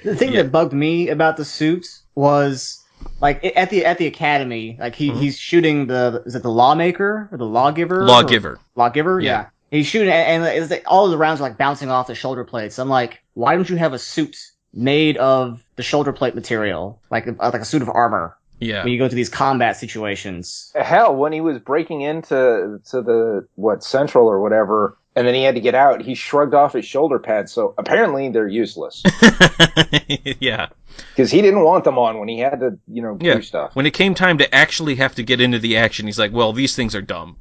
The thing that bugged me about the suit was like at the academy, like he's shooting is it the lawmaker or the lawgiver? Lawgiver, yeah. He's shooting and it's like, all of the rounds are like bouncing off the shoulder plates. I'm like, why don't you have a suit made of the shoulder plate material, like a suit of armor? Yeah. When you go to these combat situations. Hell, when he was breaking into the Central or whatever, and then he had to get out, he shrugged off his shoulder pads. So apparently they're useless. Yeah. Because he didn't want them on when he had to, do stuff. When it came time to actually have to get into the action, he's like, well, these things are dumb.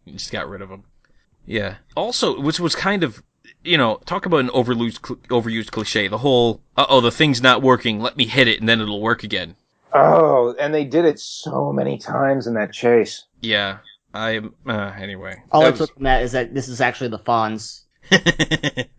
He just got rid of them. Yeah. Also, which was kind of, talk about an overused cliche. The whole, the thing's not working, let me hit it and then it'll work again. Oh, and they did it so many times in that chase. Yeah. Anyway. All I took from that is that this is actually the Fonz.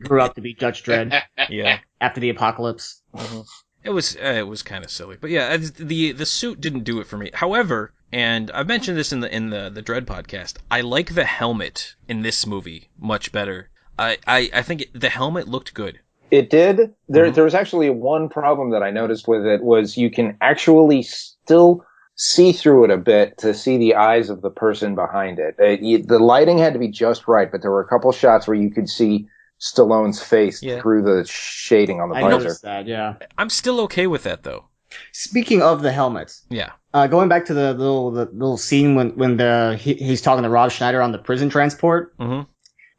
Grew up to be Judge Dredd. Yeah. After the apocalypse. Mm-hmm. It was kind of silly, but yeah, the suit didn't do it for me. However, and I've mentioned this in the Dredd podcast, I like the helmet in this movie much better. I think the helmet looked good. It did. There was actually one problem that I noticed with it was you can actually still see through it a bit to see the eyes of the person behind it. The lighting had to be just right, but there were a couple shots where you could see Stallone's face through the shading on the visor. I noticed that, yeah. I'm still okay with that, though. Speaking of the helmets, going back to the little scene when he's talking to Rob Schneider on the prison transport. Mm-hmm.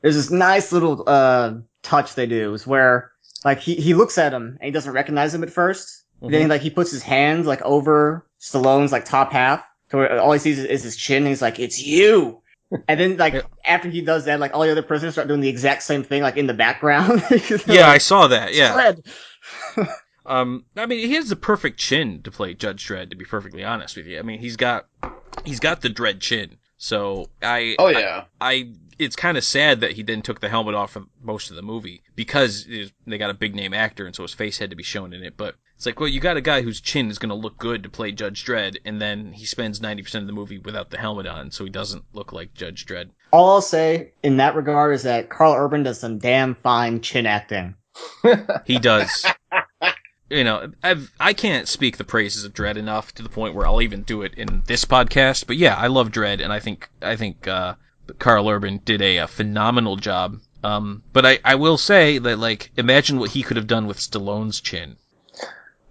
There's this nice little touch they do, is where like he looks at him and he doesn't recognize him at first. Mm-hmm. Then like he puts his hands like over Stallone's like top half, to where all he sees is his chin, and he's like, "It's you." And then, like, after he does that, like, all the other prisoners start doing the exact same thing, like, in the background. Yeah, I saw that, yeah. I mean, he has the perfect chin to play Judge Dredd, to be perfectly honest with you. I mean, he's got the Dredd chin. So, it's kind of sad that he then took the helmet off for most of the movie, because they got a big-name actor, and so his face had to be shown in it, but it's like, well, you got a guy whose chin is going to look good to play Judge Dredd, and then he spends 90% of the movie without the helmet on, so he doesn't look like Judge Dredd. All I'll say in that regard is that Carl Urban does some damn fine chin acting. He does. You know, I can't speak the praises of Dredd enough to the point where I'll even do it in this podcast, but yeah, I love Dredd, and I think Carl Urban did a phenomenal job. But I will say that, like, imagine what he could have done with Stallone's chin.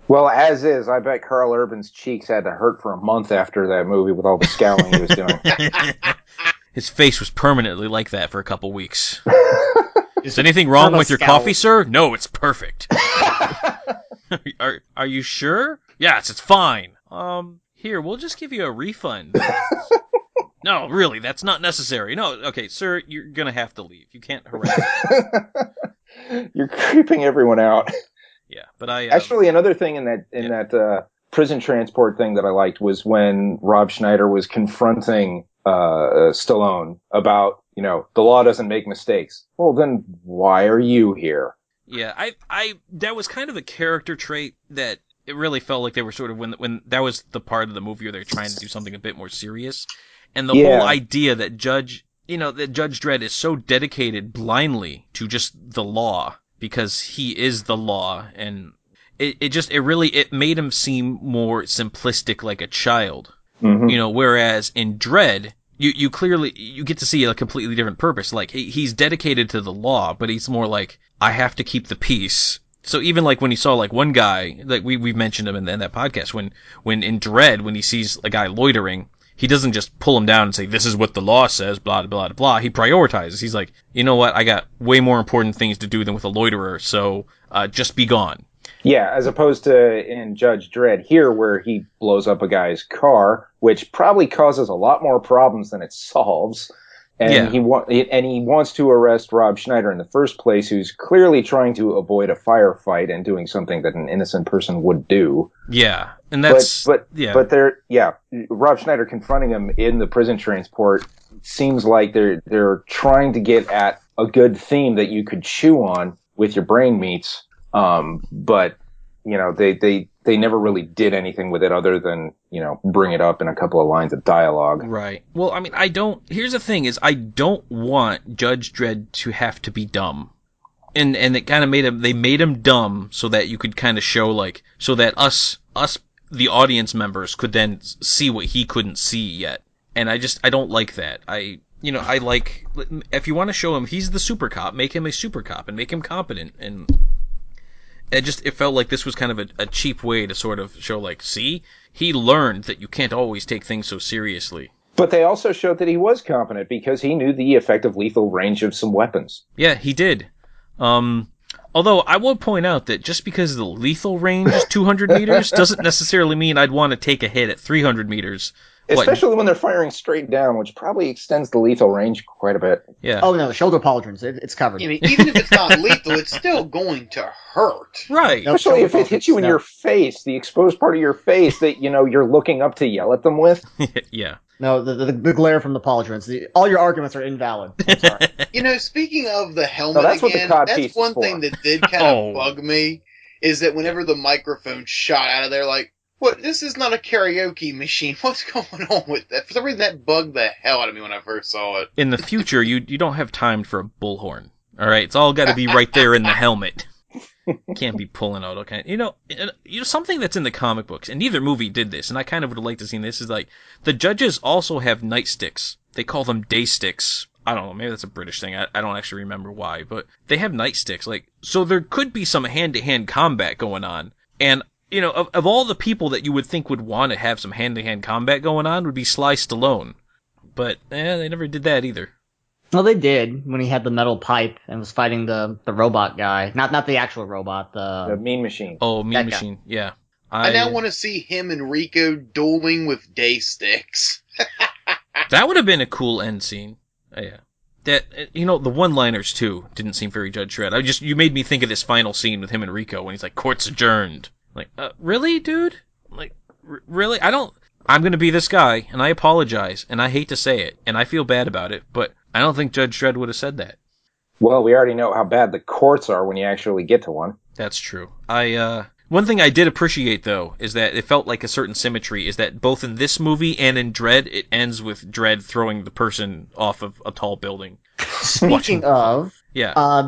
Well, as is, I bet Carl Urban's cheeks had to hurt for a month after that movie with all the scowling he was doing. His face was permanently like that for a couple weeks. Is anything wrong with your coffee, sir? No, it's perfect. Are you sure? Yes, it's fine. Here, we'll just give you a refund. No, really, that's not necessary. No, okay, sir, you're gonna have to leave. You can't harass me. You're creeping everyone out. Yeah, but I actually, another thing in that prison transport thing that I liked was when Rob Schneider was confronting Stallone about, you know, the law doesn't make mistakes. Well, then why are you here? Yeah, I that was kind of a character trait that it really felt like they were sort of when that was the part of the movie where they were trying to do something a bit more serious, and the whole idea that Judge Dredd is so dedicated blindly to just the law, because he is the law, and it made him seem more simplistic, like a child. Mm-hmm. You know, whereas in Dredd, you clearly get to see a completely different purpose. Like, he's dedicated to the law, but he's more like, I have to keep the peace. So even like when he saw like one guy, like we've mentioned him in that podcast, when in Dredd, when he sees a guy loitering, he doesn't just pull him down and say, this is what the law says, blah, blah, blah. He prioritizes. He's like, you know what? I got way more important things to do than with a loiterer, so just be gone. Yeah, as opposed to in Judge Dredd here, where he blows up a guy's car, which probably causes a lot more problems than it solves. And he wants to arrest Rob Schneider in the first place, who's clearly trying to avoid a firefight and doing something that an innocent person would do. Yeah, and that's Rob Schneider confronting him in the prison transport seems like they're trying to get at a good theme that you could chew on with your brain meats. But you know, they never really did anything with it other than, you know, bring it up in a couple of lines of dialogue. Right. Well, I mean, here's the thing is, I don't want Judge Dredd to have to be dumb. And it kind of they made him dumb so that you could kind of show, like, so that us, the audience members, could then see what he couldn't see yet. And I don't like that. I like, if you want to show him he's the super cop, make him a super cop and make him competent. And it felt like this was kind of a cheap way to sort of show, like, see, he learned that you can't always take things so seriously. But they also showed that he was competent because he knew the effective lethal range of some weapons. Yeah, he did. Although I will point out that just because the lethal range is 200 meters doesn't necessarily mean I'd want to take a hit at 300 meters. Especially when they're firing straight down, which probably extends the lethal range quite a bit. Yeah. Oh, no, the shoulder pauldrons, it's covered. I mean, even if it's not lethal, it's still going to hurt. Right. Especially if it hits you in your face, the exposed part of your face that, you know, you're looking up to yell at them with. Yeah. No, the glare from the pauldrons. All your arguments are invalid. I'm sorry. Speaking of the helmet that's what the again, cod that's piece is one for. thing that did kind of bug me, is that whenever the microphone shot out of there, like, what, this is not a karaoke machine. What's going on with that? For some reason, that bugged the hell out of me when I first saw it. In the future, you don't have time for a bullhorn. All right, it's all got to be right there in the helmet. Can't be pulling out. Okay, something that's in the comic books, and neither movie did this, and I kind of would have liked to see this. Is like the judges also have nightsticks. They call them day sticks. I don't know. Maybe that's a British thing. I don't actually remember why, but they have nightsticks. Like, so there could be some hand-to-hand combat going on, and of all the people that you would think would want to have some hand-to-hand combat going on would be Sly Stallone. But, they never did that either. Well, they did when he had the metal pipe and was fighting the robot guy. Not the actual robot, the Mean Machine. Oh, Mean Machine, yeah. I now want to see him and Rico dueling with day sticks. That would have been a cool end scene. Yeah. That, the one-liners, too, didn't seem very Judge Dredd. You made me think of this final scene with him and Rico when he's like, court's adjourned. Like, really, dude? Like, really? I'm gonna be this guy, and I apologize, and I hate to say it, and I feel bad about it, but I don't think Judge Dredd would have said that. Well, we already know how bad the courts are when you actually get to one. That's true. One thing I did appreciate, though, is that it felt like a certain symmetry, is that both in this movie and in Dredd, it ends with Dredd throwing the person off of a tall building. Speaking of,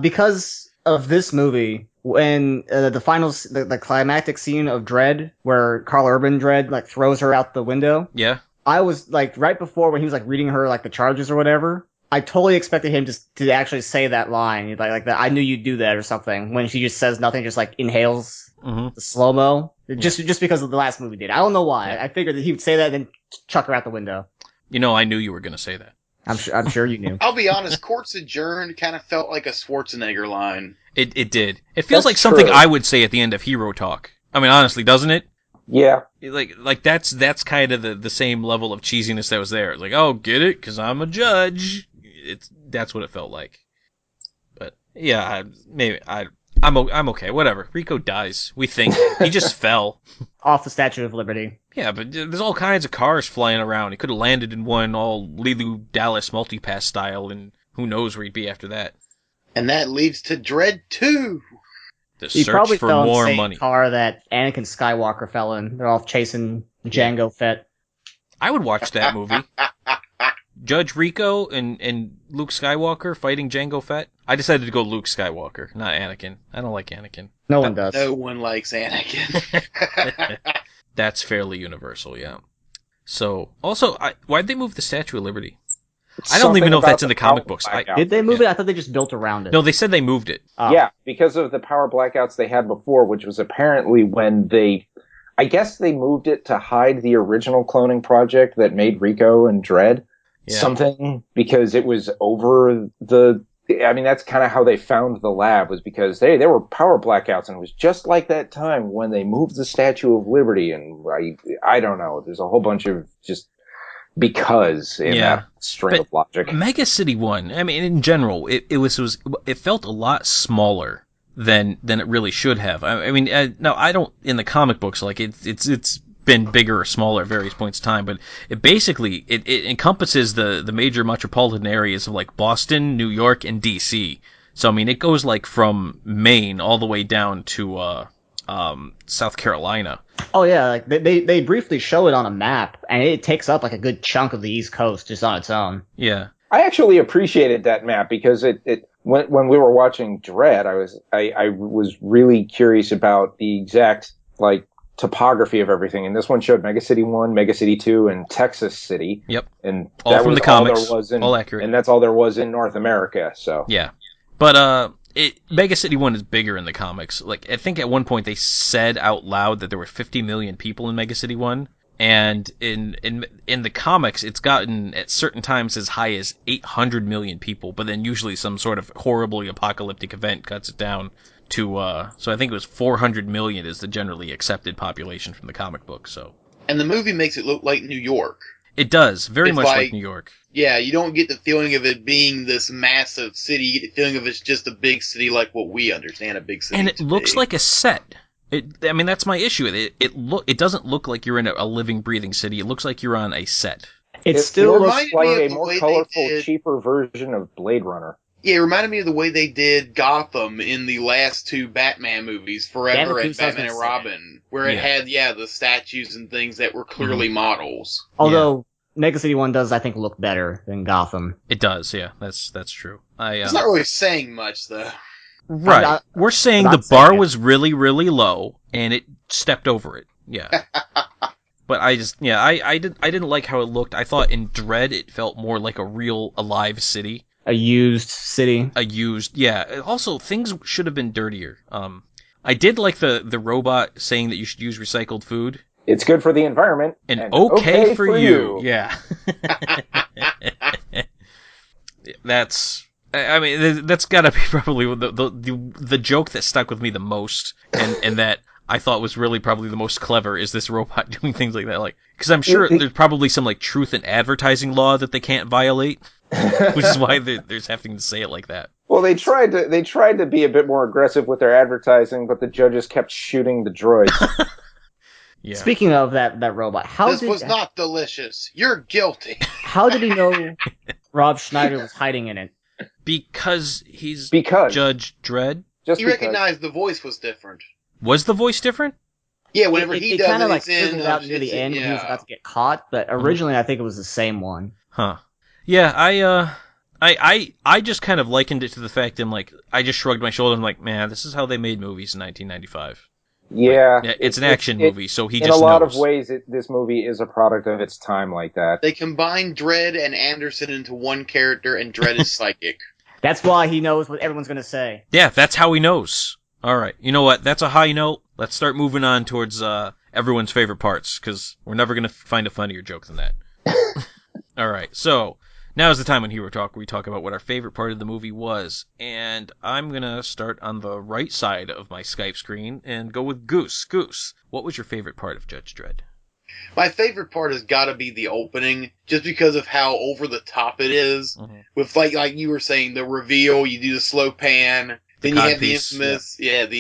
because of this movie, when the climactic scene of Dredd, where Carl Urban Dredd like throws her out the window. Yeah. I was like right before when he was like reading her like the charges or whatever. I totally expected him to actually say that line, like that. I knew you'd do that or something. When she just says nothing, just like inhales the slow mo, just because of the last movie did. I don't know why. I figured that he would say that and then chuck her out the window. I knew you were gonna say that. I'm sure you knew. I'll be honest, Court's Adjourned kind of felt like a Schwarzenegger line. It did. It feels like something I would say at the end of Hero Talk. I mean, honestly, doesn't it? Yeah. Like that's kind of the same level of cheesiness that was there. Like, oh, get it? Because I'm a judge. That's what it felt like. But yeah, I'm okay. Whatever. Rico dies. We think he just fell off the Statue of Liberty. Yeah, but there's all kinds of cars flying around. He could have landed in one all Lilu Dallas multipass style, and who knows where he'd be after that. And that leads to Dredd 2. The he search probably for fell more in the same money. Car that Anakin Skywalker fell in. They're all chasing Jango Fett. I would watch that movie. Judge Rico and Luke Skywalker fighting Jango Fett. I decided to go Luke Skywalker, not Anakin. I don't like Anakin. No one does. No one likes Anakin. That's fairly universal, yeah. So, also, why'd they move the Statue of Liberty? I don't even know if that's in the comic books. Did they move it? I thought they just built around it. No, they said they moved it. Yeah, because of the power blackouts they had before, which was apparently when I guess they moved it to hide the original cloning project that made Rico and Dredd. Yeah. Something, because it was over that's kind of how they found the lab, was because, hey, there were power blackouts, and it was just like that time when they moved the Statue of Liberty, and I don't know, there's a whole bunch of just because in that string of logic. Mega City 1, I mean, in general, it felt a lot smaller than it really should have. I mean, no, I don't, in the comic books, like, it's been bigger or smaller at various points in time, but it basically it encompasses the major metropolitan areas of like Boston, New York, and DC. So I mean, it goes like from Maine all the way down to South Carolina. Oh yeah, like they briefly show it on a map, and it takes up like a good chunk of the East Coast just on its own. Yeah, I actually appreciated that map because when we were watching Dredd, I was really curious about the exact like topography of everything, and this one showed Mega City 1, Mega City 2, and Texas City. Yep. And all that from was the comics. all there was all accurate. And that's all there was in North America, so. Yeah. But Mega City 1 is bigger in the comics. Like, I think at one point they said out loud that there were 50 million people in Mega City 1, and in the comics it's gotten at certain times as high as 800 million people, but then usually some sort of horribly apocalyptic event cuts it down to so I think it was 400 million is the generally accepted population from the comic book. So, and the movie makes it look like New York. It does, very much like New York. Yeah, you don't get the feeling of it being this massive city. You get the feeling of it's just a big city like what we understand a big city. And it looks like a set. I mean, that's my issue with it. It doesn't look like you're in a living, breathing city. It looks like you're on a set. It still looks looks like me a of the more way they colorful, did- cheaper version of Blade Runner. Yeah, it reminded me of the way they did Gotham in the last two Batman movies, Forever and Goose, I was Batman gonna and say that. Robin, where it had, the statues and things that were clearly models. Although Mega City 1 does, I think, look better than Gotham. It does, yeah. That's true. It's not really saying much, though. Right. We're saying the bar was really, really low, and it stepped over it. Yeah. But I didn't like how it looked. I thought in Dredd it felt more like a real alive city. A used city. Yeah. Also, things should have been dirtier. I did like the robot saying that you should use recycled food. It's good for the environment. And okay for you. Yeah. That's gotta be probably the joke that stuck with me the most, and that I thought was really probably the most clever, is this robot doing things like that. Like, because I'm sure there's probably some like truth in advertising law that they can't violate, which is why there's having to say it like that. Well, they tried to be a bit more aggressive with their advertising, but the judges kept shooting the droids. Yeah. Speaking of that robot, This was not delicious. You're guilty. How did he know Rob Schneider was hiding in it? Because Judge Dredd. Just he because. recognized the voice was different. Was the voice different? Yeah, whenever he does kind of it, like it's in. fizzled out near the end when he was yeah. about to get caught, but originally I think it was the same one. Huh. Yeah, I just kind of likened it to the fact that I just shrugged my shoulders and like, man, this is how they made movies in 1995. Yeah, it's an action movie, so he just in a lot knows. of ways, this movie is a product of its time like that. They combined Dredd and Anderson into one character, and Dredd is psychic. That's why he knows what everyone's going to say. Yeah, that's how he knows. All right, you know what? That's a high note. Let's start moving on towards everyone's favorite parts, because we're never going to find a funnier joke than that. All right, so now is the time on Hero Talk where we talk about what our favorite part of the movie was, and I'm going to start on the right side of my Skype screen and go with Goose. Goose, what was your favorite part of Judge Dredd? My favorite part has got to be the opening, just because of how over the top it is. Mm-hmm. With like you were saying, the reveal, you do the slow pan, then you have the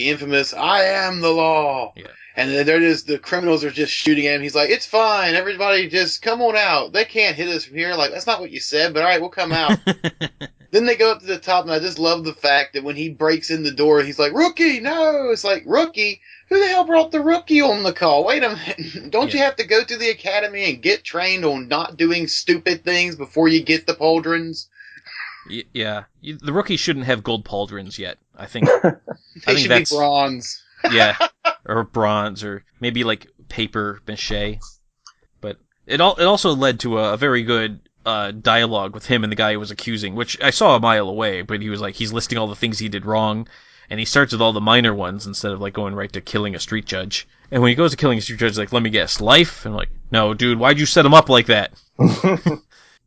infamous, I am the law. Yeah. And then the criminals are just shooting at him. He's like, it's fine, everybody just come on out. They can't hit us from here. Like, that's not what you said, but alright, we'll come out. Then they go up to the top, and I just love the fact that when he breaks in the door, he's like, Rookie, no! It's like, Rookie? Who the hell brought the Rookie on the call? Wait a minute. Don't you have to go to the academy and get trained on not doing stupid things before you get the pauldrons? Yeah. The Rookie shouldn't have gold pauldrons yet, I think. They should be bronze. Yeah. Or bronze, or maybe like paper mache. But it also led to a very good dialogue with him and the guy he was accusing, which I saw a mile away, but he was like, he's listing all the things he did wrong, and he starts with all the minor ones instead of like going right to killing a street judge. And when he goes to killing a street judge, he's like, let me guess, life? And I'm like, no, dude, why'd you set him up like that?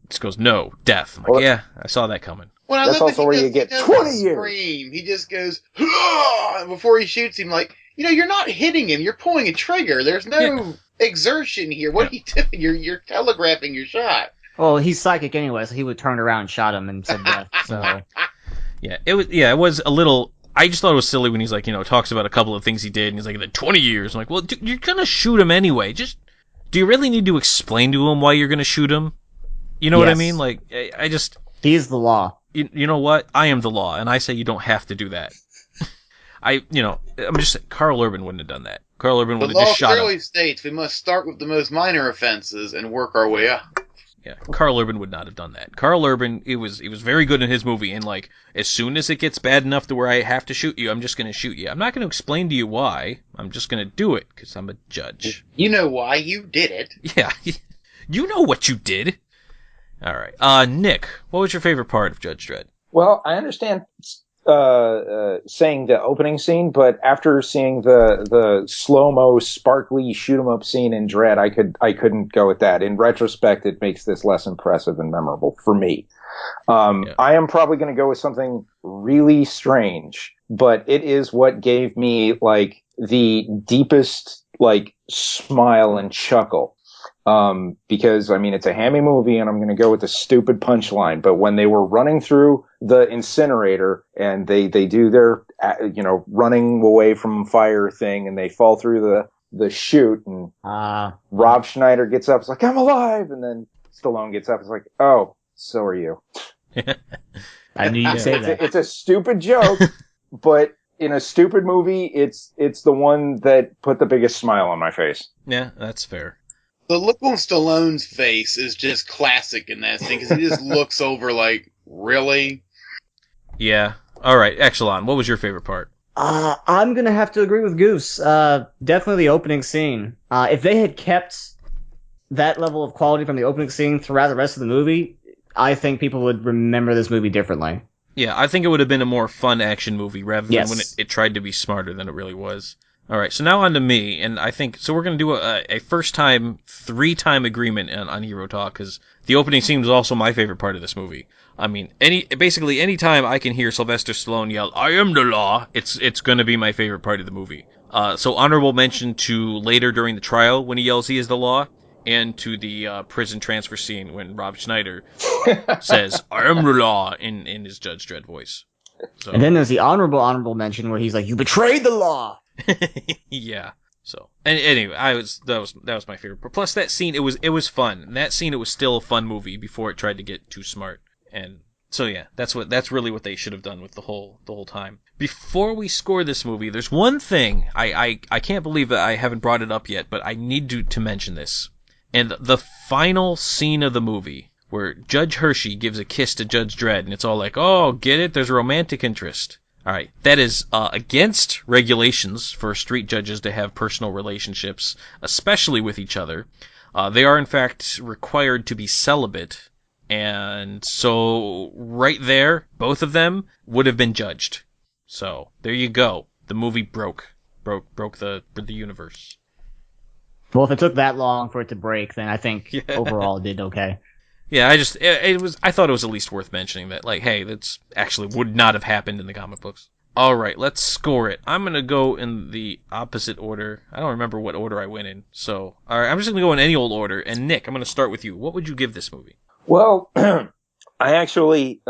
Just goes, no, death. I'm like, yeah, I saw that coming. Well, that's also where you get 20 years. Scream. He just goes, and before he shoots him, like, you're not hitting him. You're pulling a trigger. There's no exertion here. What are you doing? You're telegraphing your shot. Well, he's psychic anyway, so he would turn around and shot him and said death. So it was a little. I just thought it was silly when he's like, talks about a couple of things he did, and he's like, the 20 years. I'm like, well, dude, you're gonna shoot him anyway. Just, do you really need to explain to him why you're gonna shoot him? You know what I mean? Like, I just. He's the law. You know what? I am the law, and I say you don't have to do that. I'm just saying, Carl Urban wouldn't have done that. Carl Urban would have just shot him. The law clearly states we must start with the most minor offenses and work our way up. Yeah, Carl Urban would not have done that. Carl Urban, it was very good in his movie, and like, as soon as it gets bad enough to where I have to shoot you, I'm just going to shoot you. I'm not going to explain to you why. I'm just going to do it, because I'm a judge. You know why. You did it. Yeah, you know what you did. All right. Nick, what was your favorite part of Judge Dredd? Well, I understand saying the opening scene, but after seeing the slow-mo, sparkly shoot-'em-up scene in Dredd, I couldn't go with that. In retrospect, it makes this less impressive and memorable for me. I am probably going to go with something really strange, but it is what gave me like the deepest like smile and chuckle. Because I mean, it's a hammy movie and I'm going to go with the stupid punchline, but when they were running through the incinerator and they do their, running away from fire thing and they fall through the chute and, Rob Schneider gets up, it's like, I'm alive. And then Stallone gets up. It's like, oh, so are you. I knew you'd say that. It's a stupid joke, but in a stupid movie, it's the one that put the biggest smile on my face. Yeah, that's fair. The look on Stallone's face is just classic in that scene, because he just looks over like, really? Yeah. All right, Axalon, what was your favorite part? I'm gonna have to agree with Goose. Definitely the opening scene. If they had kept that level of quality from the opening scene throughout the rest of the movie, I think people would remember this movie differently. Yeah, I think it would have been a more fun action movie rather than when it tried to be smarter than it really was. All right, so now on to me, and I think so. We're going to do a first-time, three-time agreement on Hero Talk, because the opening scene was also my favorite part of this movie. I mean, any time I can hear Sylvester Stallone yell, "I am the law," it's going to be my favorite part of the movie. So honorable mention to later during the trial when he yells he is the law, and to the prison transfer scene when Rob Schneider says, "I am the law," in his Judge Dredd voice. So. And then there's the honorable mention where he's like, "You betrayed the law." Yeah. So, and anyway, that was my favorite. But plus that scene, it was fun. In that scene, it was still a fun movie before it tried to get too smart. And so yeah, that's really what they should have done with the whole time. Before we score this movie, there's one thing I can't believe that I haven't brought it up yet, but I need to mention this. And the final scene of the movie, where Judge Hershey gives a kiss to Judge Dredd, and it's all like, oh, get it? There's a romantic interest. All right, that is against regulations for street judges to have personal relationships, especially with each other. They are, in fact, required to be celibate, and so right there, both of them would have been judged. So there you go. The movie broke the universe. Well, if it took that long for it to break, then I think overall it did okay. Yeah, I thought it was at least worth mentioning that, like, hey, that's actually would not have happened in the comic books. All right, let's score it. I'm going to go in the opposite order. I don't remember what order I went in. So, all right, I'm just going to go in any old order. And Nick, I'm going to start with you. What would you give this movie? Well, I actually,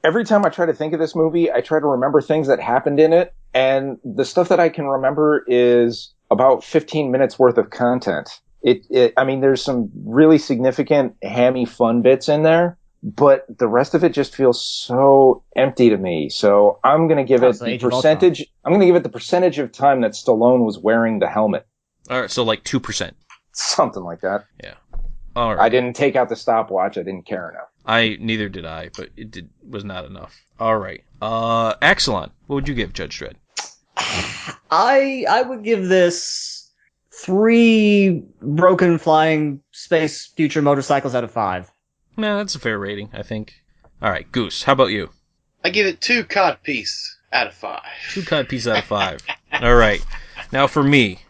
every time I try to think of this movie, I try to remember things that happened in it. And the stuff that I can remember is about 15 minutes worth of content. I mean, there's some really significant hammy fun bits in there, but the rest of it just feels so empty to me. So I'm going to give it the percentage. I'm going to give it the percentage of time that Stallone was wearing the helmet. All right. So like 2%. Something like that. Yeah. All right. I didn't take out the stopwatch. I didn't care enough. Neither did I, but was not enough. All right. Axalon, what would you give Judge Dredd? I would give this 3 broken flying space future motorcycles out of 5. No, that's a fair rating, I think. All right, Goose, how about you? I give it 2 codpiece out of 5. 2 codpiece out of 5. All right. Now for me,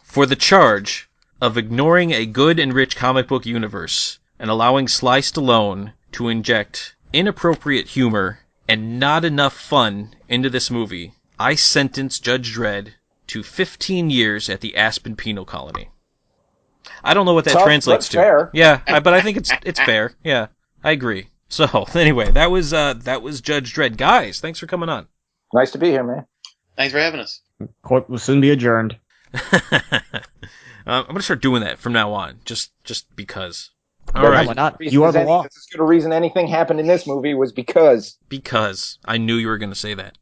for the charge of ignoring a good and rich comic book universe and allowing Sly Stallone to inject inappropriate humor and not enough fun into this movie, I sentence Judge Dredd to 15 years at the Aspen Penal Colony. I don't know what that translates to. Fair. Yeah, but I think it's fair. Yeah, I agree. So anyway, that was Judge Dredd. Guys, thanks for coming on. Nice to be here, man. Thanks for having us. Court will soon be adjourned. I'm gonna start doing that from now on, just because. All But right. Why not? You are the law. That's as good a reason anything happened in this movie was because. Because I knew you were gonna say that.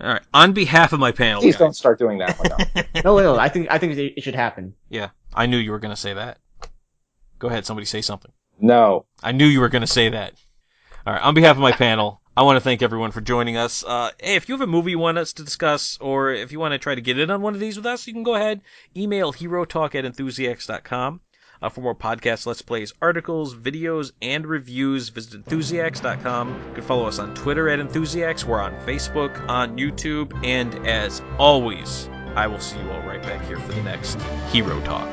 All right. On behalf of my panel, Please guys. don't start doing that one. No. No, I think it should happen. Yeah, I knew you were going to say that. Go ahead, somebody say something. No. I knew you were going to say that. All right, on behalf of my panel, I want to thank everyone for joining us. Hey, if you have a movie you want us to discuss, or if you want to try to get in on one of these with us, you can go ahead, email herotalk@enthusiacs.com. For more podcasts, Let's Plays, articles, videos, and reviews, visit Enthusiacs.com. You can follow us on Twitter @Enthusiacs. We're on Facebook, on YouTube, and as always, I will see you all right back here for the next Hero Talk.